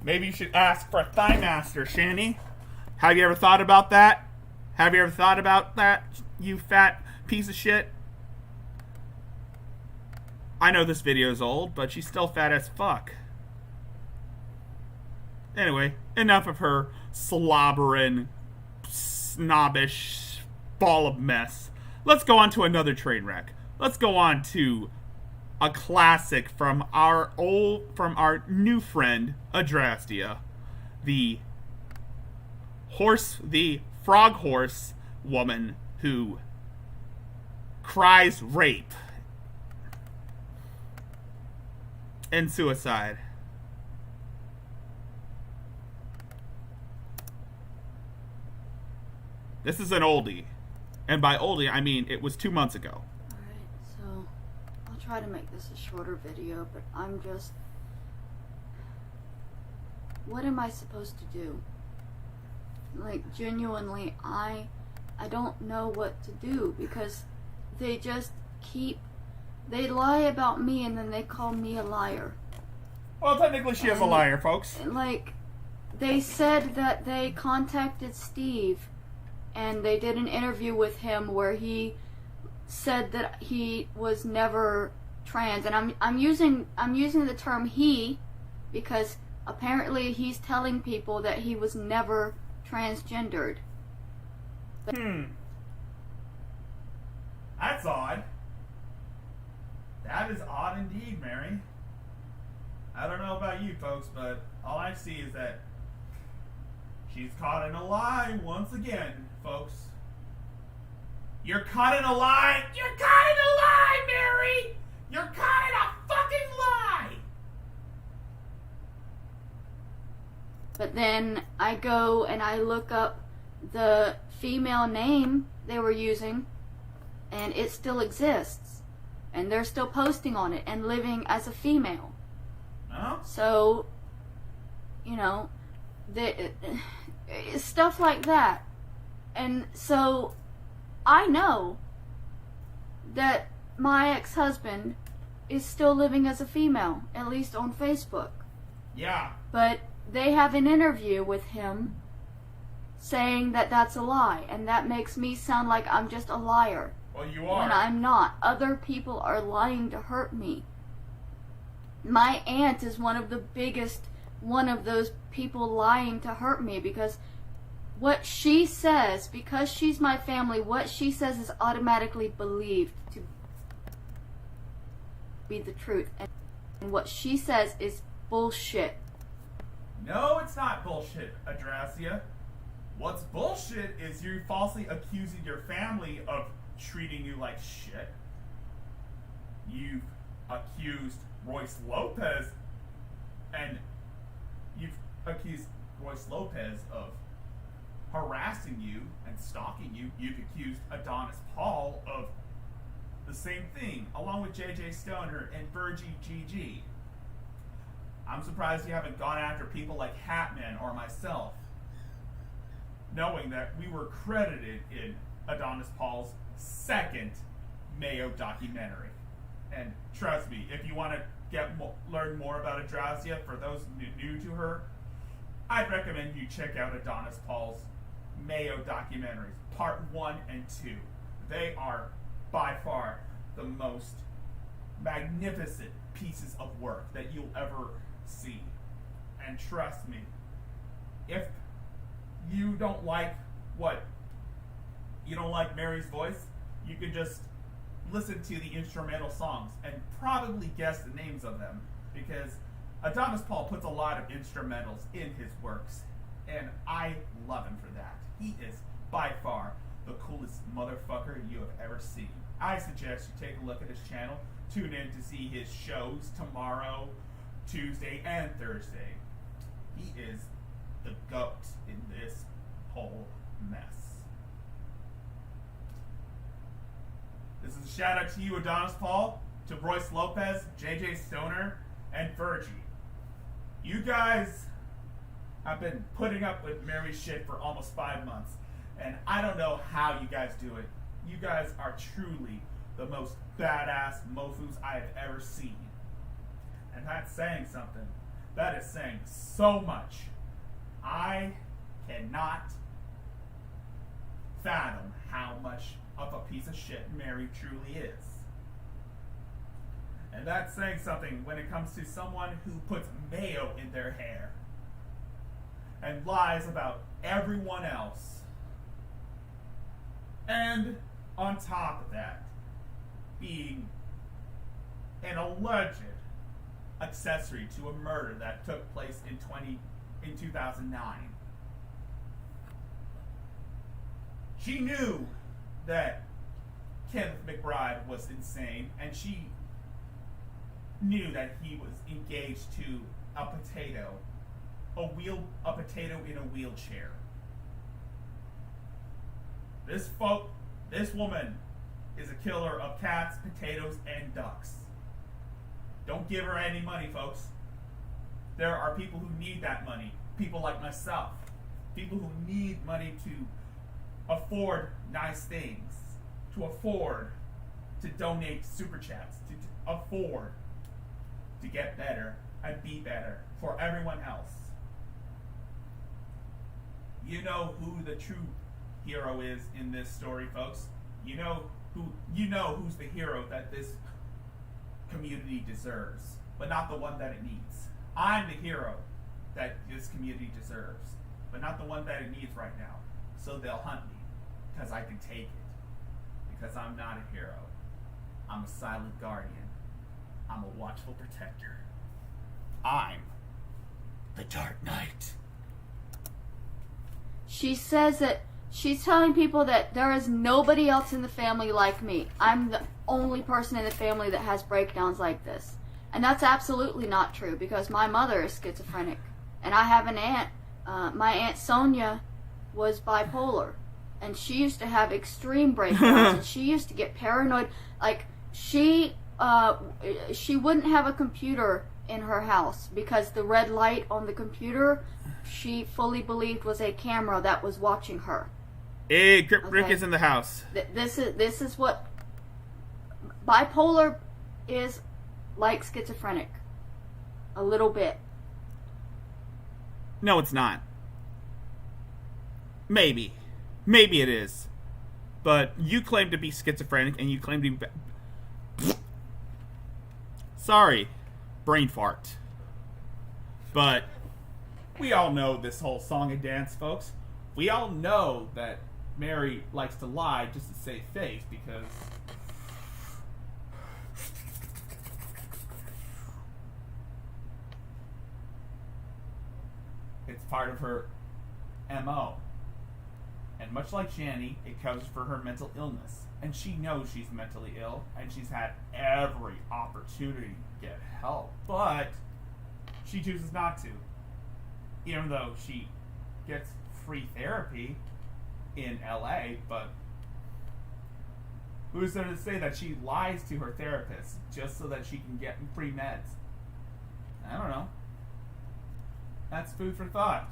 Maybe you should ask for a thigh master, Shani. Have you ever thought about that? Have you ever thought about that, you fat piece of shit? I know this video's old, but she's still fat as fuck. Anyway, enough of her slobbering, snobbish ball of mess. Let's go on to another train wreck. Let's go on to a classic from our new friend Adrastia, the frog horse woman who cries rape and suicide. This is an oldie. And by oldie, I mean it was 2 months ago. Alright, so I'll try to make this a shorter video, but I'm just... What am I supposed to do? Like, genuinely, I don't know what to do, because they just they lie about me and then they call me a liar. Well, technically she is a liar, folks. Like, they said that they contacted Steve and they did an interview with him where he said that he was never trans, and I'm using the term he because apparently he's telling people that he was never transgendered. That's odd. That is odd indeed, Mary. I don't know about you folks, but all I see is that she's caught in a lie once again, folks. You're caught in a lie! You're caught in a lie, Mary! You're caught in a fucking lie! But then I go and I look up the female name they were using, and it still exists. And they're still posting on it and living as a female. Oh? So, you know, stuff like that. And so I know that my ex-husband is still living as a female, at least on Facebook. Yeah. But they have an interview with him saying that that's a lie, and that makes me sound like I'm just a liar. Well, you are. When I'm not. Other people are lying to hurt me. My aunt is one of those people lying to hurt me, because what she says, because she's my family, what she says is automatically believed to be the truth. And what she says is bullshit. No, it's not bullshit, Adrastia. What's bullshit is you falsely accusing your family of treating you like shit. You've accused Royce Lopez, and you've accused Royce Lopez of harassing you and stalking you. You've accused Adonis Paul of the same thing, along with JJ Stoner and Virgie GG. I'm surprised you haven't gone after people like Hatman or myself, knowing that we were credited in Adonis Paul's second Mayo documentary. And trust me, if you want to learn more about Adrastia, for those new to her, I'd recommend you check out Adonis Paul's Mayo documentaries, part 1 and 2. They are by far the most magnificent pieces of work that you'll ever see. And trust me, if you don't like Mary's voice, you can just listen to the instrumental songs and probably guess the names of them, because Adonis Paul puts a lot of instrumentals in his works, and I love him for that. He is by far the coolest motherfucker you have ever seen. I suggest you take a look at his channel, tune in to see his shows tomorrow, Tuesday, and Thursday. He is the GOAT in this whole mess. This is a shout out to you, Adonis Paul, to Royce Lopez, JJ Stoner, and Virgie. You guys have been putting up with Mary's shit for almost 5 months, And I don't know how you guys do it. You guys are truly the most badass mofus I have ever seen. And that's saying something. That is saying so much. I cannot fathom how much of a piece of shit Mary truly is. And that's saying something when it comes to someone who puts mayo in their hair and lies about everyone else. And on top of that, being an alleged accessory to a murder that took place in 2009. She knew that Kenneth McBride was insane, and she knew that he was engaged to a potato in a wheelchair. This woman is a killer of cats, potatoes, and ducks. Don't give her any money, folks. There are people who need that money. People like myself. People who need money to afford nice things. To afford to donate super chats. To afford to get better and be better for everyone else. You know who the true hero is in this story, folks. You know who's the hero that this community deserves, but not the one that it needs. I'm the hero that this community deserves, but not the one that it needs right now. So they'll hunt me, because I can take it. Because I'm not a hero. I'm a silent guardian. I'm a watchful protector. I'm the Dark Knight. She says that she's telling people that there is nobody else in the family like me. I'm the only person in the family that has breakdowns like this. And that's absolutely not true, because my mother is schizophrenic. And I have an aunt, my Aunt Sonia was bipolar. And she used to have extreme breakdowns, and she used to get paranoid. Like, she wouldn't have a computer in her house, because the red light on the computer, she fully believed was a camera that was watching her. Hey, Rick is in the house. This is what bipolar is, like schizophrenic, a little bit. No, it's not. Maybe it is, but you claim to be schizophrenic, and you claim to be. Sorry, brain fart. But we all know this whole song and dance, folks. We all know that Mary likes to lie just to save face, because it's part of her MO. And much like Shani, it covers for her mental illness. And she knows she's mentally ill, and she's had every opportunity to get help. But she chooses not to. Even though she gets free therapy in LA, but who's there to say that she lies to her therapist just so that she can get free meds? I don't know. That's food for thought.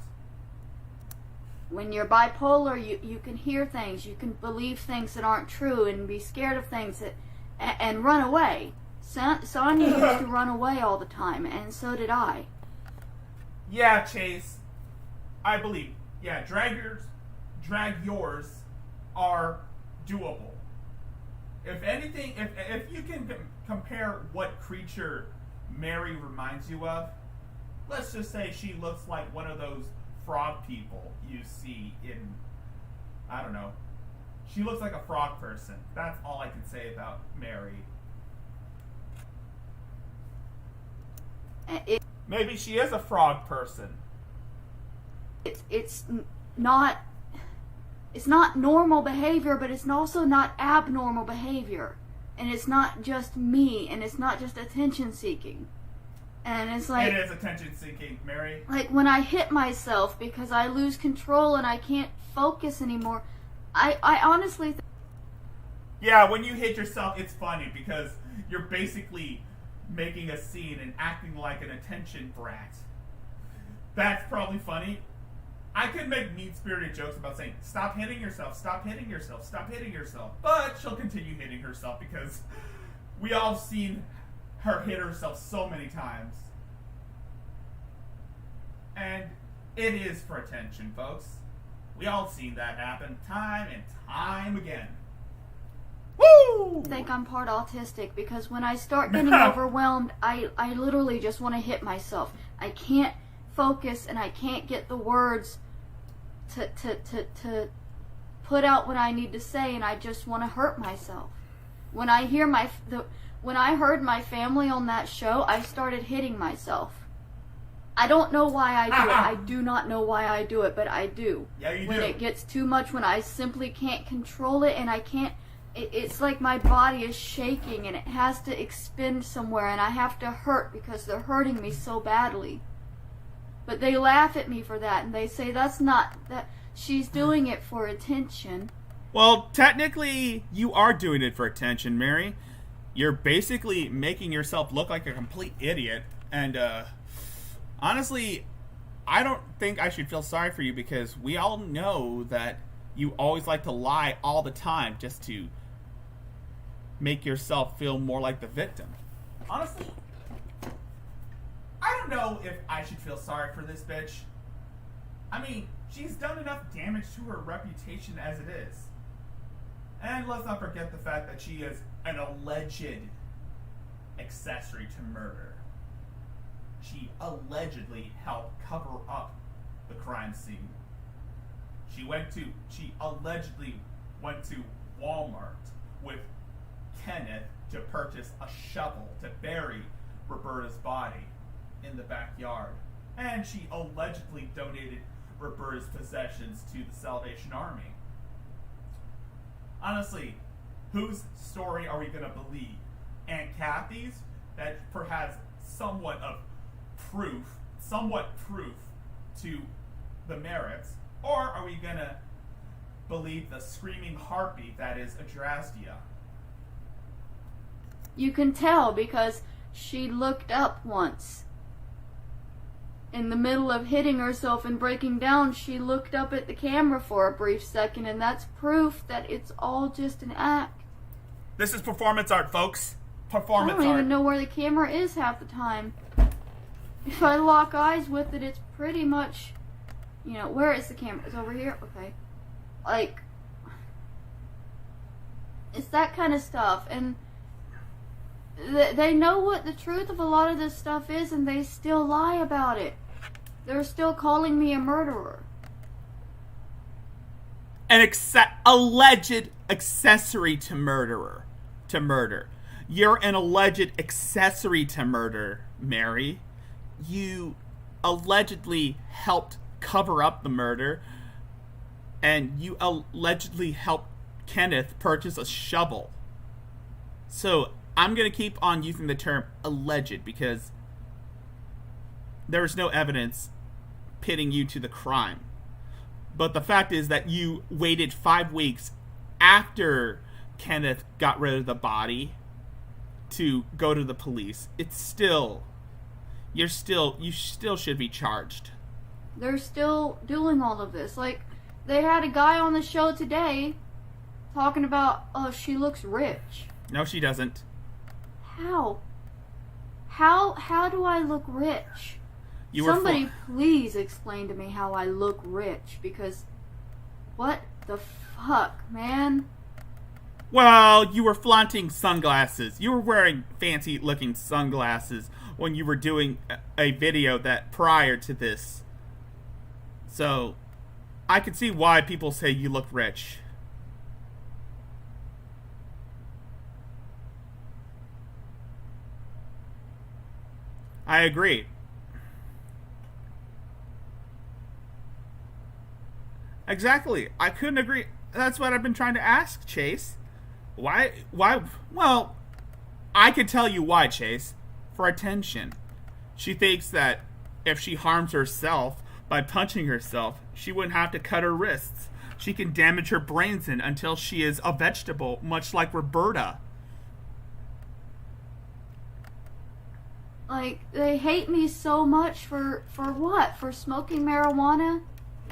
When you're bipolar, you can hear things, you can believe things that aren't true, and be scared of things that, and run away. Sonya used to run away all the time, and so did I. Yeah, Chase. I believe. Yeah, drag yours are doable. If anything, if you can compare what creature Mary reminds you of, let's just say she looks like one of those frog people you see in, I don't know. She looks like a frog person. That's all I can say about Mary. Maybe she is a frog person. It's not normal behavior, but it's also not abnormal behavior. And it's not just me, and it's not just attention seeking. And it's like, it is attention seeking, Mary. Like when I hit myself because I lose control and I can't focus anymore, I honestly yeah, when you hit yourself, it's funny because you're basically making a scene and acting like an attention brat. That's probably funny. I could make mean-spirited jokes about saying, stop hitting yourself, stop hitting yourself, stop hitting yourself. But she'll continue hitting herself because we all have seen her hit herself so many times. And it is for attention, folks. We all seen that happen time and time again. Woo! I think I'm part autistic because when I start getting overwhelmed, I literally just want to hit myself. I can't focus and I can't get the words to put out what I need to say, and I just want to hurt myself. When I hear when I heard my family on that show, I started hitting myself. I don't know why I do it. I do not know why I do it, but I do. Yeah, you do. When it gets too much, when I simply can't control it, and I can't, it's like my body is shaking and it has to expend somewhere, and I have to hurt because they're hurting me so badly. But they laugh at me for that, and they say that's not, that she's doing it for attention. Well, technically, you are doing it for attention, Mary. You're basically making yourself look like a complete idiot, and, honestly, I don't think I should feel sorry for you because we all know that you always like to lie all the time just to make yourself feel more like the victim. Honestly, I don't know if I should feel sorry for this bitch. I mean, she's done enough damage to her reputation as it is. And let's not forget the fact that she is an alleged accessory to murder. She allegedly helped cover up the crime scene. She allegedly went to Walmart with Kenneth to purchase a shovel to bury Roberta's body in the backyard. And she allegedly donated Roberta's possessions to the Salvation Army. Honestly, whose story are we going to believe? Aunt Kathy's, that perhaps somewhat proof to the merits, or are we going to believe the screaming heartbeat that is Adrastia? You can tell because she looked up once. In the middle of hitting herself and breaking down, she looked up at the camera for a brief second, and that's proof that it's all just an act. This is performance art, folks. Performance art. I don't even know where the camera is half the time. If I lock eyes with it, it's pretty much, where is the camera? It's over here? Okay. Like, it's that kind of stuff, and they know what the truth of a lot of this stuff is, and they still lie about it. They're still calling me a murderer. An alleged accessory to murder. You're an alleged accessory to murder, Mary. You allegedly helped cover up the murder, and you allegedly helped Kenneth purchase a shovel. So I'm going to keep on using the term alleged because there is no evidence pitting you to the crime. But the fact is that you waited 5 weeks after Kenneth got rid of the body to go to the police. You still should be charged. They're still doing all of this. Like, they had a guy on the show today talking about, oh, she looks rich. No, she doesn't. How? How do I look rich? Somebody please explain to me how I look rich, because what the fuck, man? Well, you were flaunting sunglasses. You were wearing fancy-looking sunglasses when you were doing a video that prior to this. So, I can see why people say you look rich. I agree. Exactly. I couldn't agree. That's what I've been trying to ask, Chase. Why? Well, I can tell you why, Chase. For attention. She thinks that if she harms herself by punching herself, she wouldn't have to cut her wrists. She can damage her brains in until she is a vegetable, much like Roberta. Like, they hate me so much for what? For smoking marijuana?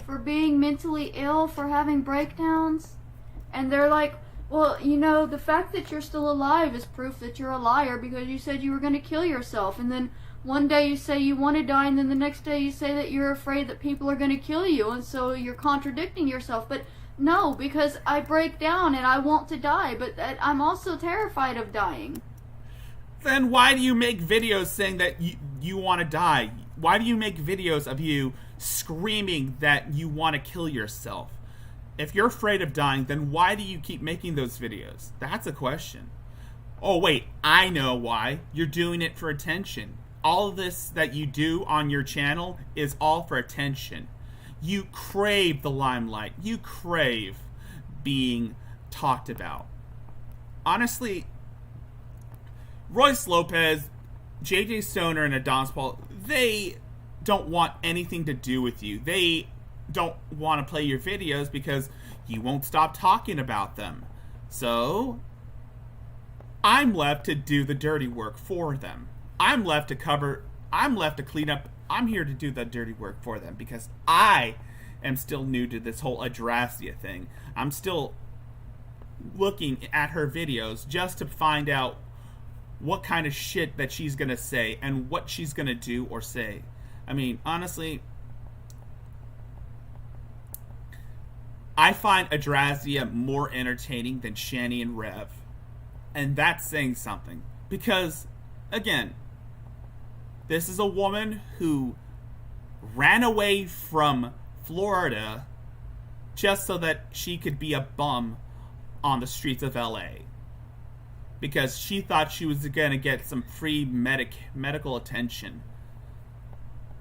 for being mentally ill, for having breakdowns. And they're like, well, you know, the fact that you're still alive is proof that you're a liar because you said you were going to kill yourself. And then one day you say you want to die, and then the next day you say that you're afraid that people are going to kill you, and so you're contradicting yourself. But no, because I break down and I want to die, but I'm also terrified of dying. Then why do you make videos saying that you want to die? Why do you make videos of you screaming that you want to kill yourself? If you're afraid of dying, then why do you keep making those videos? That's a question. Oh, wait, I know why. You're doing it for attention. All of this that you do on your channel is all for attention. You crave the limelight. You crave being talked about. Honestly, Royce Lopez, JJ Stoner, and Adonis Paul, they don't want anything to do with you. They don't want to play your videos because you won't stop talking about them. So I'm left to do the dirty work for them. I'm left to clean up. I'm here to do the dirty work for them because I am still new to this whole Adrastia thing. I'm still looking at her videos just to find out what kind of shit that she's gonna say and what she's gonna do or say. I mean, honestly, I find Adrastia more entertaining than Shani and Rev. And that's saying something. Because, again, this is a woman who ran away from Florida just so that she could be a bum on the streets of LA. Because she thought she was going to get some free medical attention.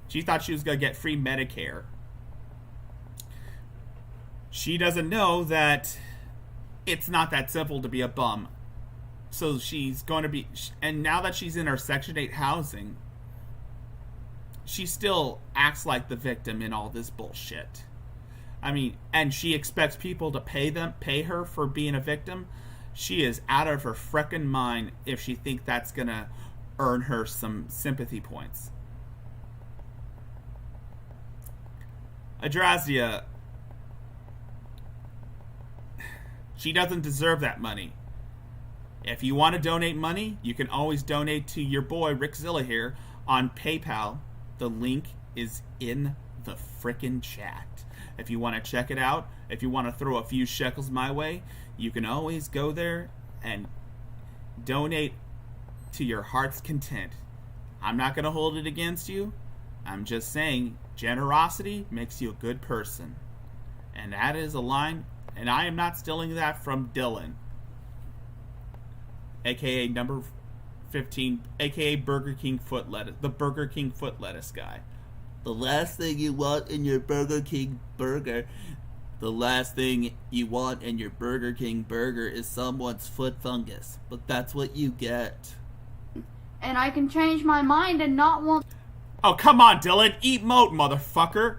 She thought she was going to get free Medicare. She doesn't know that it's not that simple to be a bum. So she's going to be... And now that she's in her Section 8 housing, she still acts like the victim in all this bullshit. I mean, and she expects people to pay her for being a victim. She is out of her frickin' mind if she thinks that's gonna earn her some sympathy points. Adrastia, she doesn't deserve that money. If you want to donate money, you can always donate to your boy Rickzilla here on PayPal. The link is in the frickin' chat. If you want to check it out, if you want to throw a few shekels my way, you can always go there and donate to your heart's content. I'm not going to hold it against you. I'm just saying generosity makes you a good person. And that is a line, and I am not stealing that from Dylan, aka number 15, aka Burger King foot lettuce, the Burger King foot lettuce guy. The last thing you want in your Burger King burger, is someone's foot fungus. But that's what you get. And I can change my mind and not want... Oh, come on, Dylan. Eat moat, motherfucker.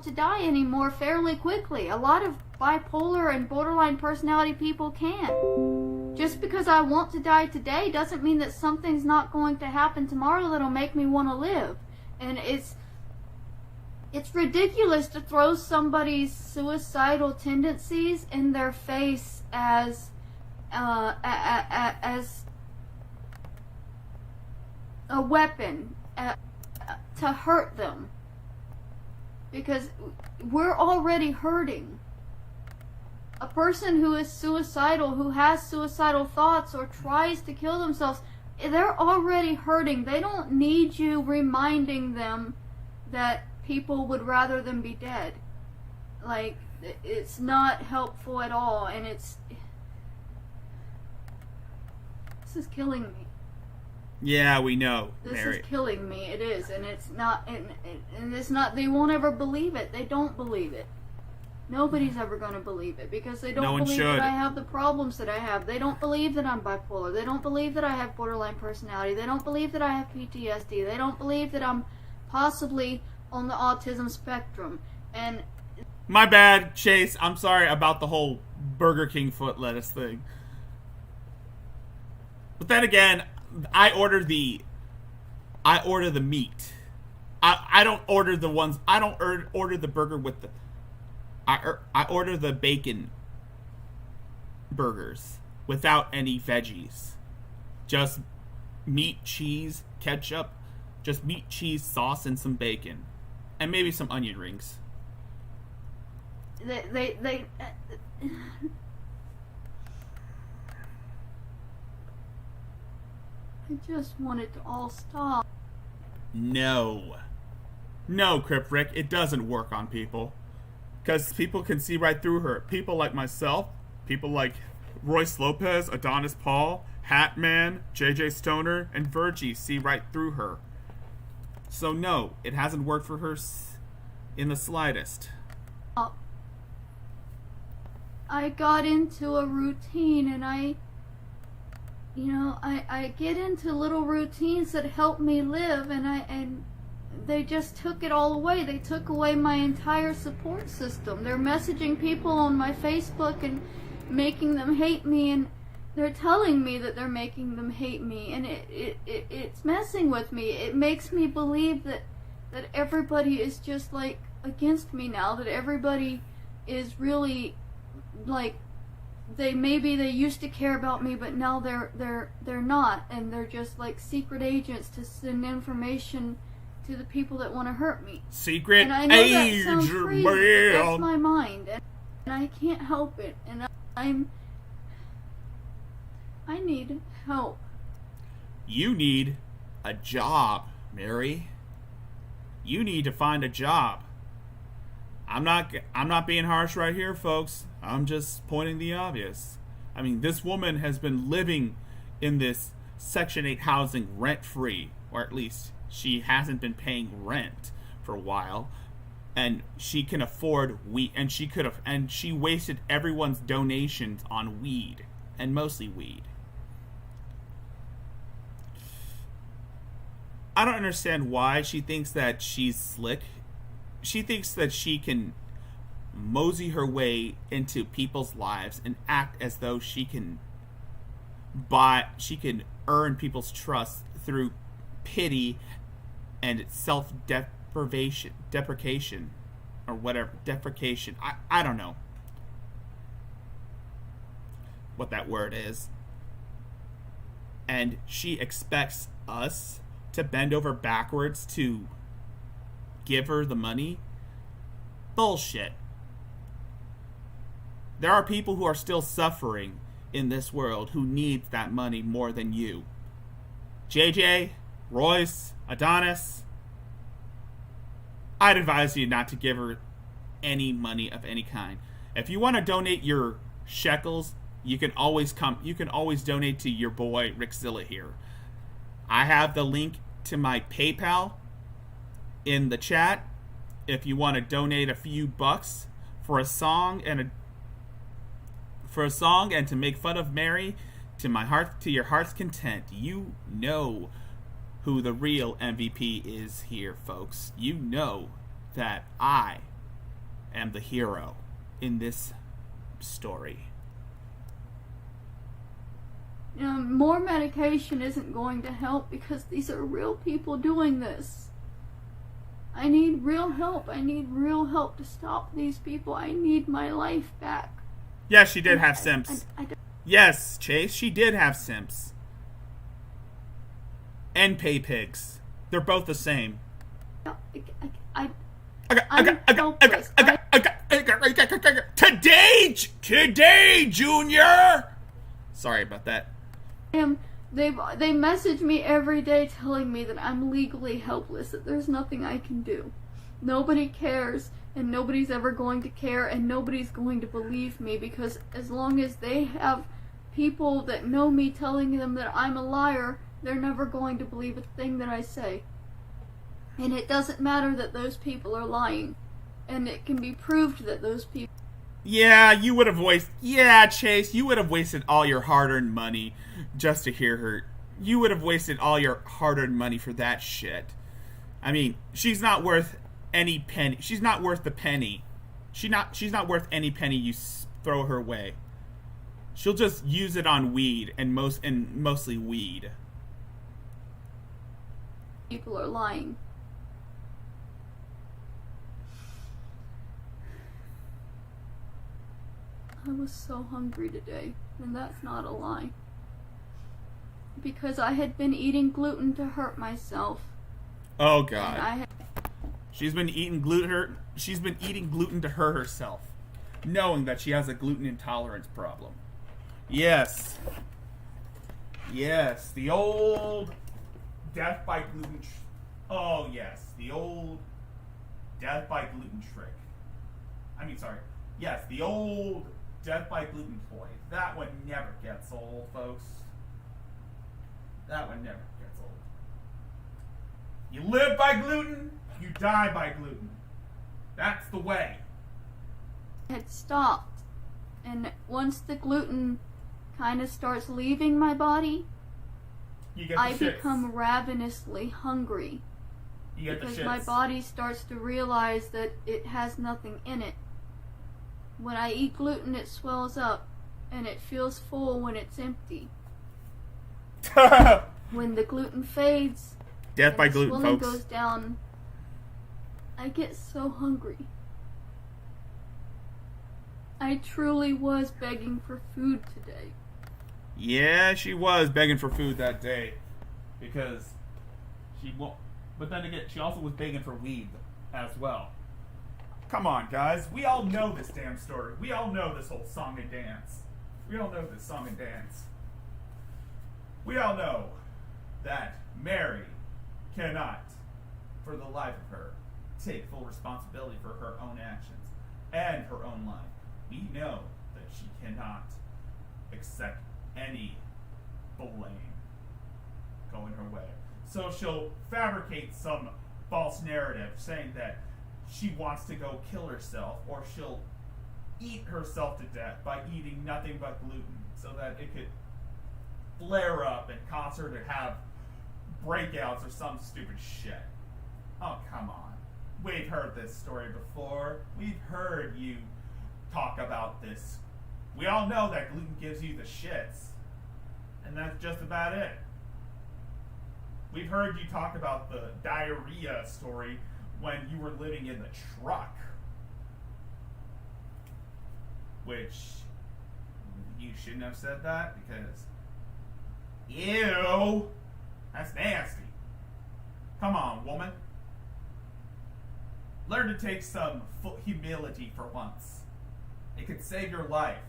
...to die anymore fairly quickly. A lot of bipolar and borderline personality people can't. Just because I want to die today doesn't mean that something's not going to happen tomorrow that'll make me want to live. And it's ridiculous to throw somebody's suicidal tendencies in their face as a weapon to hurt them. Because we're already hurting. A person who is suicidal, who has suicidal thoughts or tries to kill themselves, they're already hurting. They don't need you reminding them that people would rather them be dead. Like, it's not helpful at all, and this is killing me. Yeah, we know, This Mary. is killing me. It is, and it's not, and it's not. They won't ever believe it. They don't believe it. Nobody's ever going to believe it because they don't believe that I have the problems that I have. They don't believe that I'm bipolar. They don't believe that I have borderline personality. They don't believe that I have PTSD. They don't believe that I'm possibly on the autism spectrum. And my bad, Chase. I'm sorry about the whole Burger King foot lettuce thing. But then again, I order the meat. I don't order the ones. I don't order the burger with the. I order the bacon burgers without any veggies. Just meat, cheese, ketchup, just meat, cheese, sauce, and some bacon, and maybe some onion rings. They I just want it to all stop. No, Crip Rick, it doesn't work on people, because people can see right through her. People like myself, people like Royce Lopez, Adonis Paul, Hatman, JJ Stoner, and Virgie see right through her. So no, it hasn't worked for her in the slightest. I got into a routine, and I get into little routines that help me live, and they just took it all away. They took away my entire support system. They're messaging people on my Facebook and making them hate me, and they're telling me that they're making them hate me, and it's messing with me. It makes me believe that everybody is just like against me now, that everybody is really like they used to care about me, but now they're not, and they're just like secret agents to send information to the people that want to hurt me. Secret and I know that sounds agent, crazy, but that's my mind, and I can't help it, and I need help. You need a job, Mary. You need to find a job. I'm not being harsh right here, folks. I'm just pointing the obvious. I mean, this woman has been living in this Section 8 housing rent-free, or at least she hasn't been paying rent for a while, and she can afford weed, and she wasted everyone's donations on weed, and mostly weed. I don't understand why she thinks that she's slick. She thinks that she can mosey her way into people's lives and act as though she can earn people's trust through pity and deprecation, or whatever, deprecation. I don't know what that word is. And she expects us to bend over backwards to give her the money? Bullshit. There are people who are still suffering in this world who needs that money more than you. JJ, Royce, Adonis, I'd advise you not to give her any money of any kind. If you want to donate your shekels, you can always donate to your boy Rickzilla here. I have the link to my PayPal in the chat if you want to donate a few bucks for a song and to make fun of Mary to your heart's content. You know who the real MVP is here, folks. You know that I am the hero in this story. More medication isn't going to help, because these are real people doing this. I need real help. I need real help to stop these people. I need my life back. Yes, she did have simps. Yes, Chase, she did have simps. And pay pigs. They're both the same. Today, Junior! Sorry about that. They message me every day telling me that I'm legally helpless, that there's nothing I can do. Nobody cares, and nobody's ever going to care, and nobody's going to believe me, because as long as they have people that know me telling them that I'm a liar, they're never going to believe a thing that I say. And it doesn't matter that those people are lying, and it can be proved that those people... Yeah, Chase, you would have wasted all your hard-earned money just to hear her. You would have wasted all your hard-earned money for that shit. I mean, she's not worth any penny. She's not worth the penny. She's not worth any penny you throw her way. She'll just use it on weed, and mostly weed. People are lying. I was so hungry today, and that's not a lie. Because I had been eating gluten to hurt myself. Oh God. And She's been eating gluten. She's been eating gluten to hurt herself, knowing that she has a gluten intolerance problem. Yes. Yes, the old death by gluten. Oh yes, the old death by gluten trick. Yes, the old death by gluten ploy. That one never gets old, folks. That one never gets old. You live by gluten, you die by gluten. That's the way. I had stopped, and once the gluten kind of starts leaving my body, I become ravenously hungry. Because my body starts to realize that it has nothing in it. When I eat gluten, it swells up, and it feels full when it's empty. When the gluten fades, death by gluten, swelling folks. goes down, I get so hungry. I truly was begging for food today. Yeah, she was begging for food that day, because she won't. But then again, she also was begging for weed as well. Come on, guys. We all know this damn story. We all know this whole song and dance. We all know this song and dance. We all know that Mary cannot, for the life of her, take full responsibility for her own actions and her own life. We know that she cannot accept any blame going her way. So she'll fabricate some false narrative saying that she wants to go kill herself, or she'll eat herself to death by eating nothing but gluten so that it could flare up and cause her to have breakouts or some stupid shit. Oh, come on. We've heard this story before. We've heard you talk about this. We all know that gluten gives you the shits. And that's just about it. We've heard you talk about the diarrhea story when you were living in the truck. Which, you shouldn't have said that because, ew, that's nasty. Come on, woman. Learn to take some humility for once. It could save your life.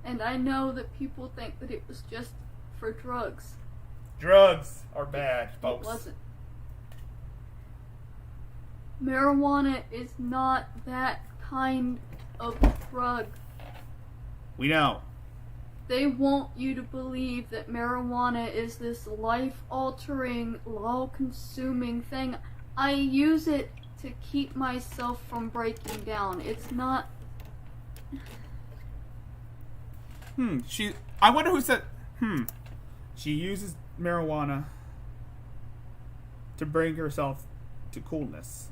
And I know that people think that it was just for drugs. Drugs are bad, folks. It wasn't. Marijuana is not that kind of drug. We know. They want you to believe that marijuana is this life-altering, all-consuming thing. I use it to keep myself from breaking down. It's not... I wonder who said... She uses marijuana to bring herself to coolness.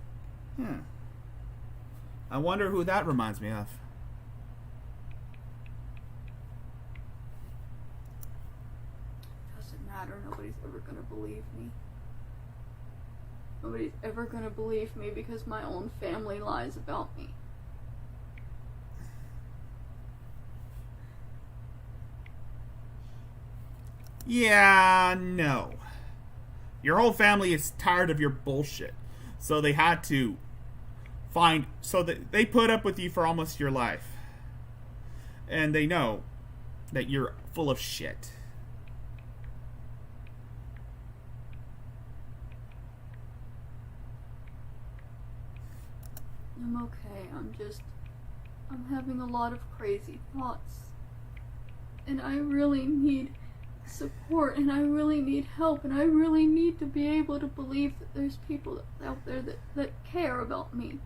I wonder who that reminds me of. Doesn't matter. Nobody's ever gonna believe me. Nobody's ever gonna believe me because my own family lies about me. Yeah, no. Your whole family is tired of your bullshit. So they had to so that they put up with you for almost your life. And they know that you're full of shit. I'm okay. I'm having a lot of crazy thoughts. And I really need support, and I really need help, and I really need to be able to believe that there's people out there that care about me.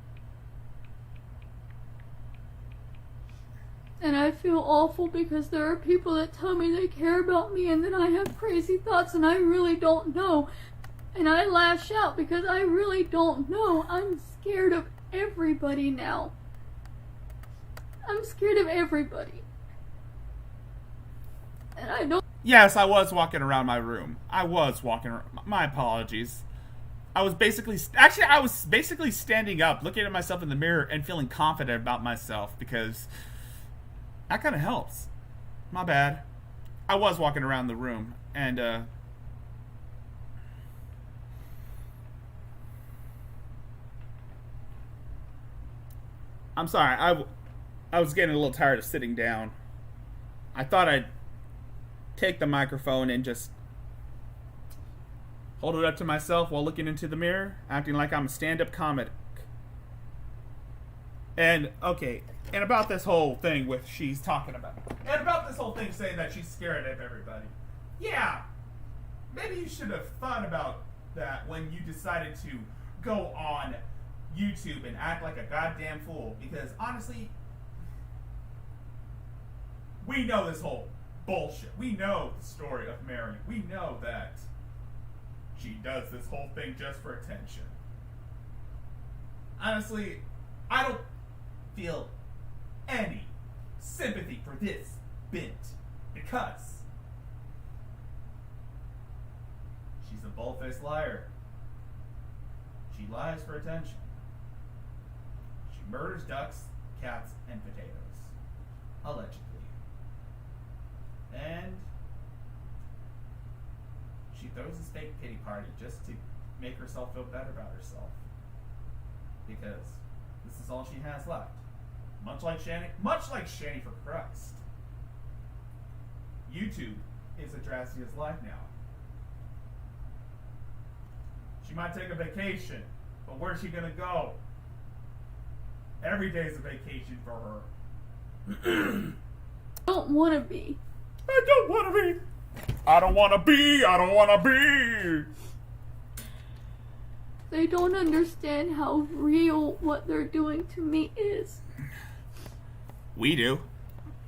And I feel awful because there are people that tell me they care about me, and then I have crazy thoughts and I really don't know. And I lash out because I really don't know. I'm scared of everybody now. I'm scared of everybody. And I don't... Yes, I was walking around my room. I was walking around. My apologies. I was basically standing up, looking at myself in the mirror and feeling confident about myself, because that kind of helps. My bad. I was walking around the room, and I'm sorry. I was getting a little tired of sitting down. I thought I'd take the microphone and just hold it up to myself while looking into the mirror, acting like I'm a stand-up comic. And, okay, and about this whole thing with she's talking about, and about this whole thing saying that she's scared of everybody. Yeah, maybe you should have thought about that when you decided to go on YouTube and act like a goddamn fool, because honestly, we know this whole bullshit. We know the story of Mary. We know that she does this whole thing just for attention. Honestly, I don't feel any sympathy for this bit, because she's a bull-faced liar. She lies for attention. She murders ducks, cats, and potatoes, allegedly. And she throws a fake pity party just to make herself feel better about herself, because this is all she has left. Much like Shanny for Christ. YouTube is Adrasia's life now. She might take a vacation, but where's she gonna go? Every day's a vacation for her. I don't want to be. I don't want to be. I don't want to be. I don't want to be. They don't understand how real what they're doing to me is. We do.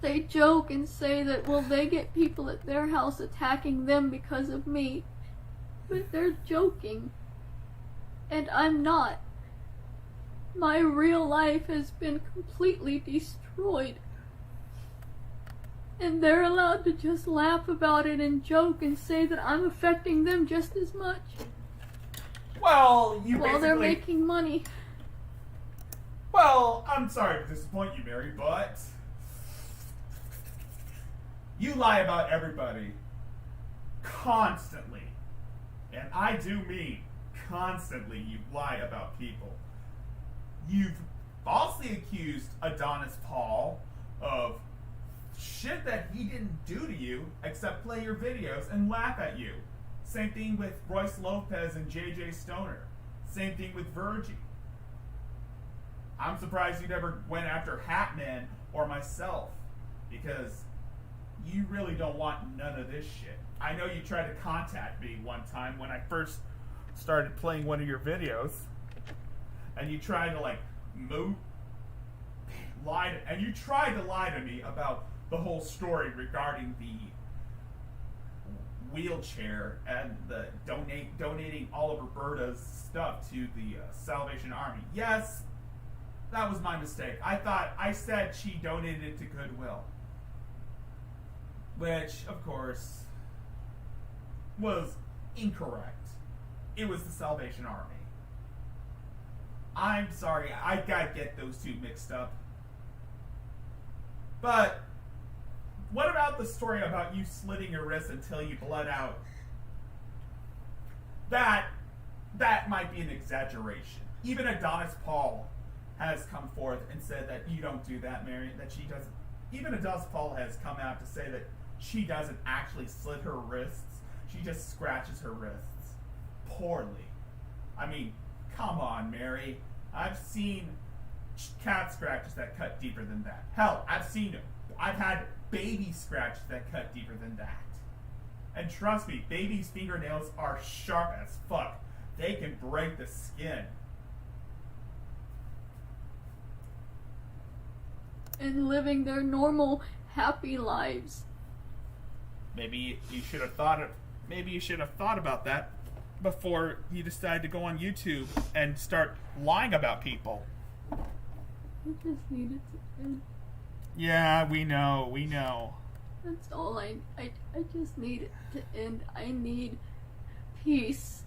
They joke and say that, well, they get people at their house attacking them because of me. But they're joking. And I'm not. My real life has been completely destroyed. And they're allowed to just laugh about it and joke and say that I'm affecting them just as much. Well, while they're making money. Well, I'm sorry to disappoint you, Mary, but you lie about everybody constantly. And I do mean constantly you lie about people. You've falsely accused Adonis Paul of shit that he didn't do to you except play your videos and laugh at you. Same thing with Royce Lopez and JJ Stoner. Same thing with Virgie. I'm surprised you never went after Hatman or myself, because you really don't want none of this shit. I know you tried to contact me one time when I first started playing one of your videos, and you tried to you tried to lie to me about the whole story regarding the wheelchair and the donating all of Roberta's stuff to the Salvation Army. Yes, that was my mistake. I said she donated it to Goodwill, which, of course, was incorrect. It was the Salvation Army. I'm sorry, I gotta get those two mixed up. But what about the story about you slitting your wrist until you bled out? That might be an exaggeration. Even Adonis Paul has come forth and said that you don't do that, Mary, that she doesn't. Even Adonis Paul has come out to say that she doesn't actually slit her wrists. She just scratches her wrists poorly. I mean, come on, Mary. I've seen cat scratches that cut deeper than that. Hell, I've had baby scratches that cut deeper than that. And trust me, babies' fingernails are sharp as fuck. They can break the skin. And living their normal, happy lives. Maybe you should have thought about that before you decided to go on YouTube and start lying about people. I just needed to end. Yeah, we know. That's all I just need it to end. I need peace.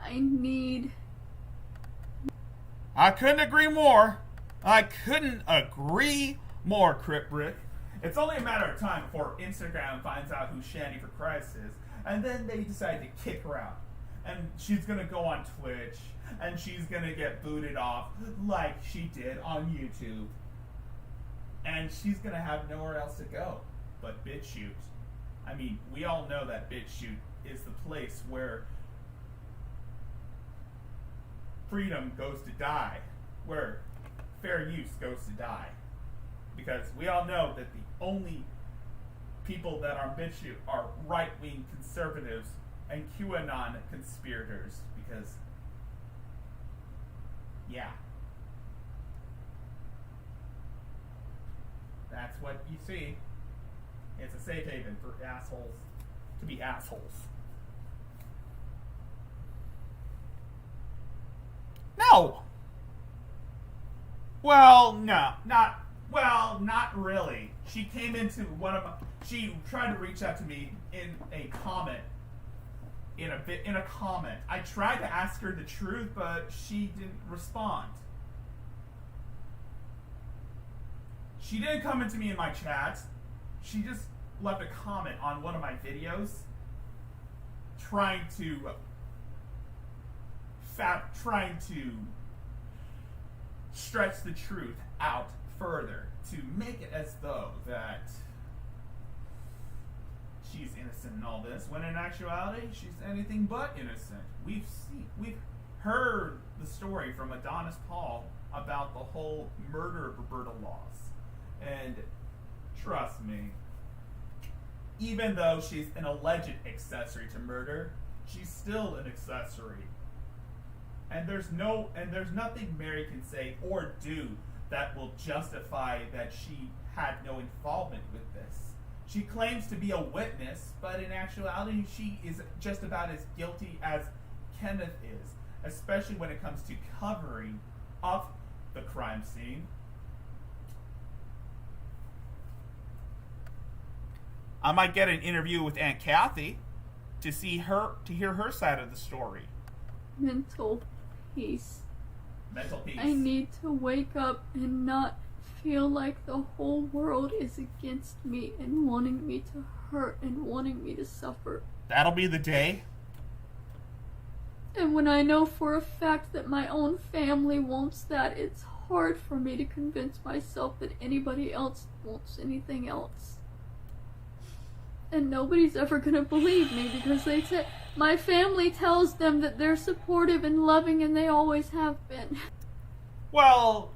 I need... I couldn't agree more. I couldn't agree more, Criprick. It's only a matter of time before Instagram finds out who Shandy for Christ is, and then they decide to kick her out. And she's gonna go on Twitch, and she's gonna get booted off like she did on YouTube. And she's gonna have nowhere else to go but BitChute. I mean, we all know that BitChute is the place where freedom goes to die, where fair use goes to die. Because we all know that the only people that are on BitChute are right-wing conservatives and QAnon conspirators. Because, yeah. That's what you see. It's a safe haven for assholes to be assholes. No! Well, no. Not really. She came into she tried to reach out to me in a comment. In a comment. I tried to ask her the truth, but she didn't respond. She didn't come into me in my chat. She just left a comment on one of my videos trying to stretch the truth out further to make it as though that she's innocent in all this, when in actuality she's anything but innocent. We've heard the story from Adonis Paul about the whole murder of Roberta Laws, and trust me, even though she's an alleged accessory to murder, she's still an accessory. And there's nothing Mary can say or do that will justify that she had no involvement with this. She claims to be a witness, but in actuality, she is just about as guilty as Kenneth is, especially when it comes to covering up the crime scene. I might get an interview with Aunt Kathy to hear her side of the story. Mental peace. Mental peace. I need to wake up and not feel like the whole world is against me and wanting me to hurt and wanting me to suffer. That'll be the day. And when I know for a fact that my own family wants that, it's hard for me to convince myself that anybody else wants anything else. And nobody's ever gonna believe me because they say my family tells them that they're supportive and loving, and they always have been. Well,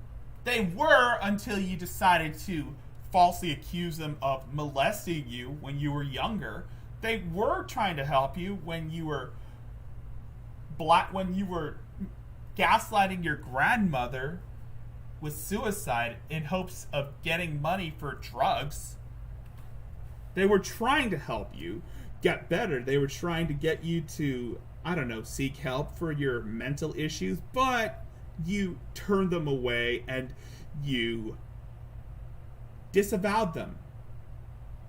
they were until you decided to falsely accuse them of molesting you when you were younger. They were trying to help you when you were gaslighting your grandmother with suicide in hopes of getting money for drugs. They were trying to help you get better. They were trying to get you to, seek help for your mental issues, but you turned them away and you disavowed them.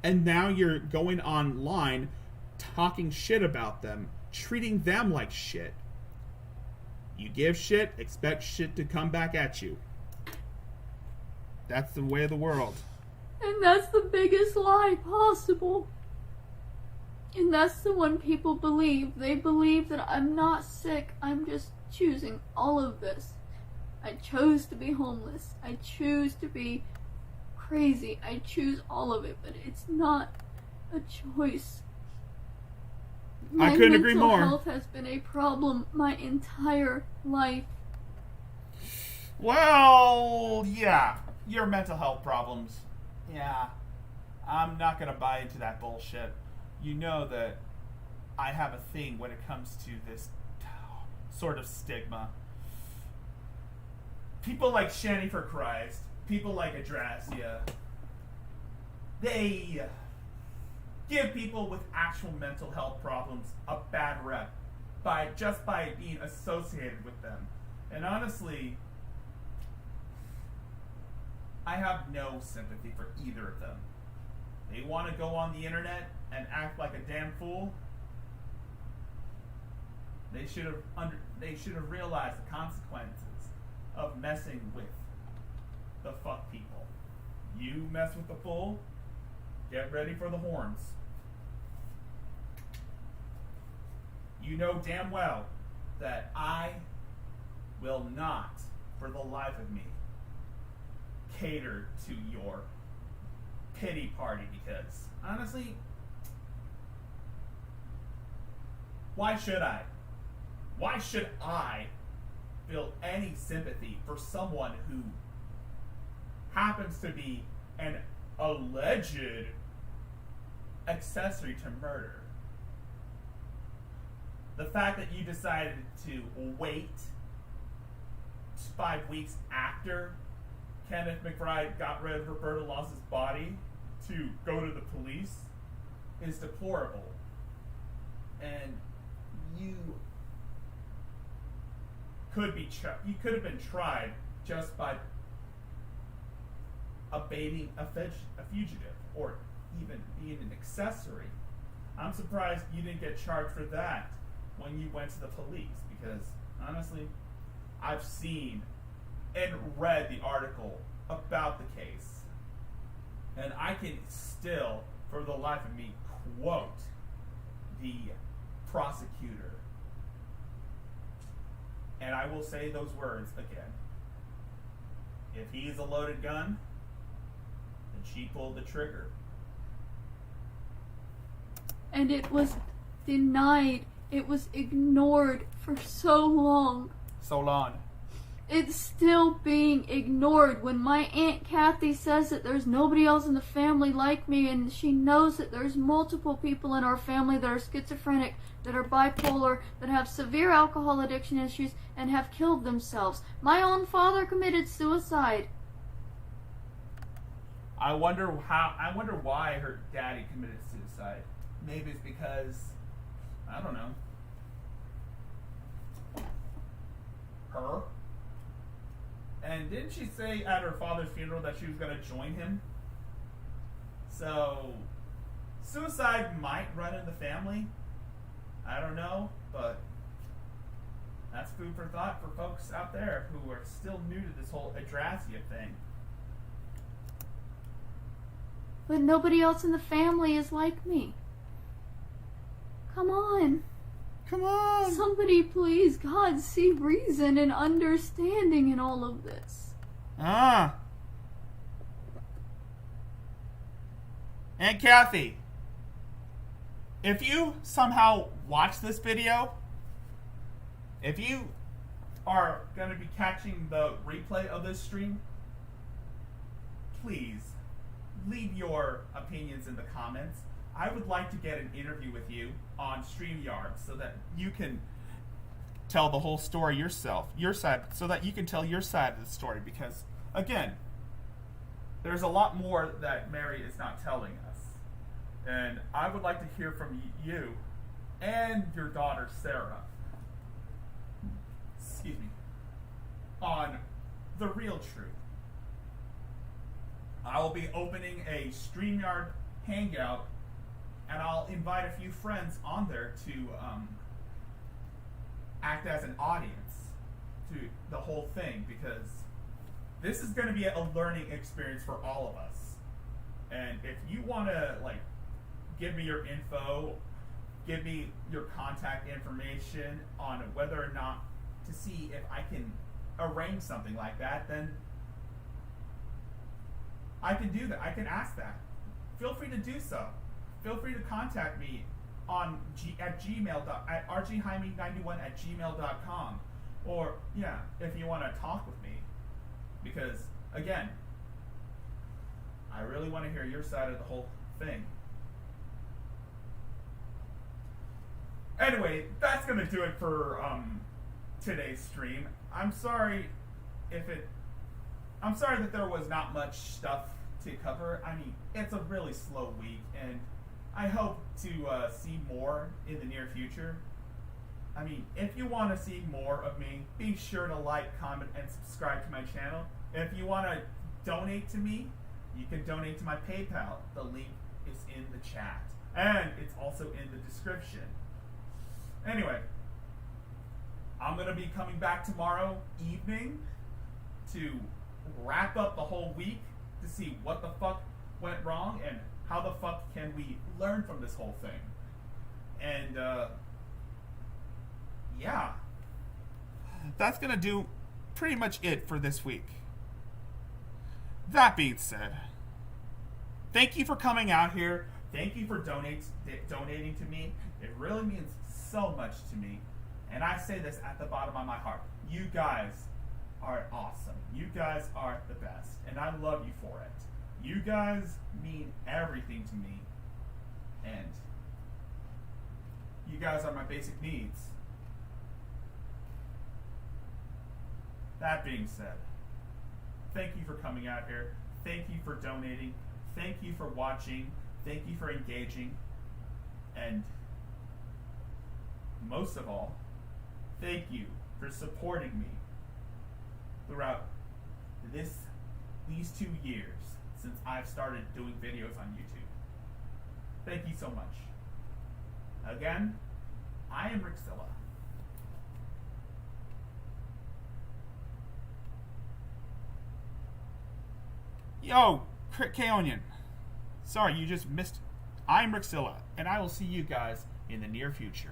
And now you're going online talking shit about them, treating them like shit. You give shit, expect shit to come back at you. That's the way of the world. And that's the biggest lie possible. And that's the one people believe. They believe that I'm not sick. I'm just choosing all of this. I chose to be homeless. I choose to be crazy. I choose all of it, but it's not a choice. I couldn't agree more. My mental health has been a problem my entire life. Well, yeah. Your mental health problems. Yeah. I'm not gonna buy into that bullshit. You know that I have a thing when it comes to this sort of stigma. People like Shanny for Christ, people like Adrasia, they give people with actual mental health problems a bad rep by being associated with them. And honestly, I have no sympathy for either of them. They want to go on the internet and act like a damn fool. They should have realized the consequences of messing with the fuck people. You mess with the bull, get ready for the horns. You know damn well that I will not, for the life of me, cater to your pity party, because honestly, why should I? Why should I feel any sympathy for someone who happens to be an alleged accessory to murder? The fact that you decided to wait 5 weeks after Kenneth McBride got rid of Roberta Loss's body to go to the police is deplorable. And you could have been tried just by abating a fugitive, or even being an accessory. I'm surprised you didn't get charged for that when you went to the police, because honestly, I've seen and read the article about the case, and I can still, for the life of me, quote the prosecutor. And I will say those words again. If he is a loaded gun, then she pulled the trigger. And it was denied. It was ignored for so long. So long. It's still being ignored. When my Aunt Kathy says that there's nobody else in the family like me, and she knows that there's multiple people in our family that are schizophrenic, that are bipolar, that have severe alcohol addiction issues, and have killed themselves. My own father committed suicide. I wonder why her daddy committed suicide. Maybe it's because, I don't know, her. And didn't she say at her father's funeral that she was going to join him? So, suicide might run in the family. I don't know, but that's food for thought for folks out there who are still new to this whole adrasia thing. But nobody else in the family is like me. Come on. Come on. Somebody please, God, see reason and understanding in all of this. Aunt Kathy, if you somehow watch this video, if you are going to be catching the replay of this stream, please leave your opinions in the comments. I would like to get an interview with you on StreamYard so that you can tell the whole story yourself, your side, so that you can tell your side of the story, because, again, there's a lot more that Mary is not telling us. And I would like to hear from you and your daughter, Sarah, excuse me, on the real truth. I will be opening a StreamYard hangout, and I'll invite a few friends on there to act as an audience to the whole thing, because this is going to be a learning experience for all of us. And if you want to, like, give me your info, give me your contact information on whether or not to see if I can arrange something like that, then I can do that. I can ask that. Feel free to do so. Feel free to contact me on at rgjaime91@gmail.com, or yeah, if you want to talk with me, because again, I really want to hear your side of the whole thing. Anyway, that's gonna do it for today's stream. I'm sorry that there was not much stuff to cover. I mean, it's a really slow week, and I hope to see more in the near future. I mean, if you want to see more of me, be sure to like, comment, and subscribe to my channel. If you want to donate to me, you can donate to my PayPal. The link is in the chat, and it's also in the description. Anyway, I'm going to be coming back tomorrow evening to wrap up the whole week to see what the fuck went wrong and how the fuck can we learn from this whole thing. And, yeah. That's going to do pretty much it for this week. That being said, thank you for coming out here. Thank you for donating to me. It really means so much to me. And I say this at the bottom of my heart. You guys are awesome. You guys are the best. And I love you for it. You guys mean everything to me. And you guys are my basic needs. That being said, thank you for coming out here. Thank you for donating. Thank you for watching. Thank you for engaging. And most of all, thank you for supporting me throughout these 2 years since I've started doing videos on YouTube. Thank you so much. Again, I am Rickzilla. Yo, K-Onion. Sorry, you just missed. I'm Rickzilla, and I will see you guys in the near future.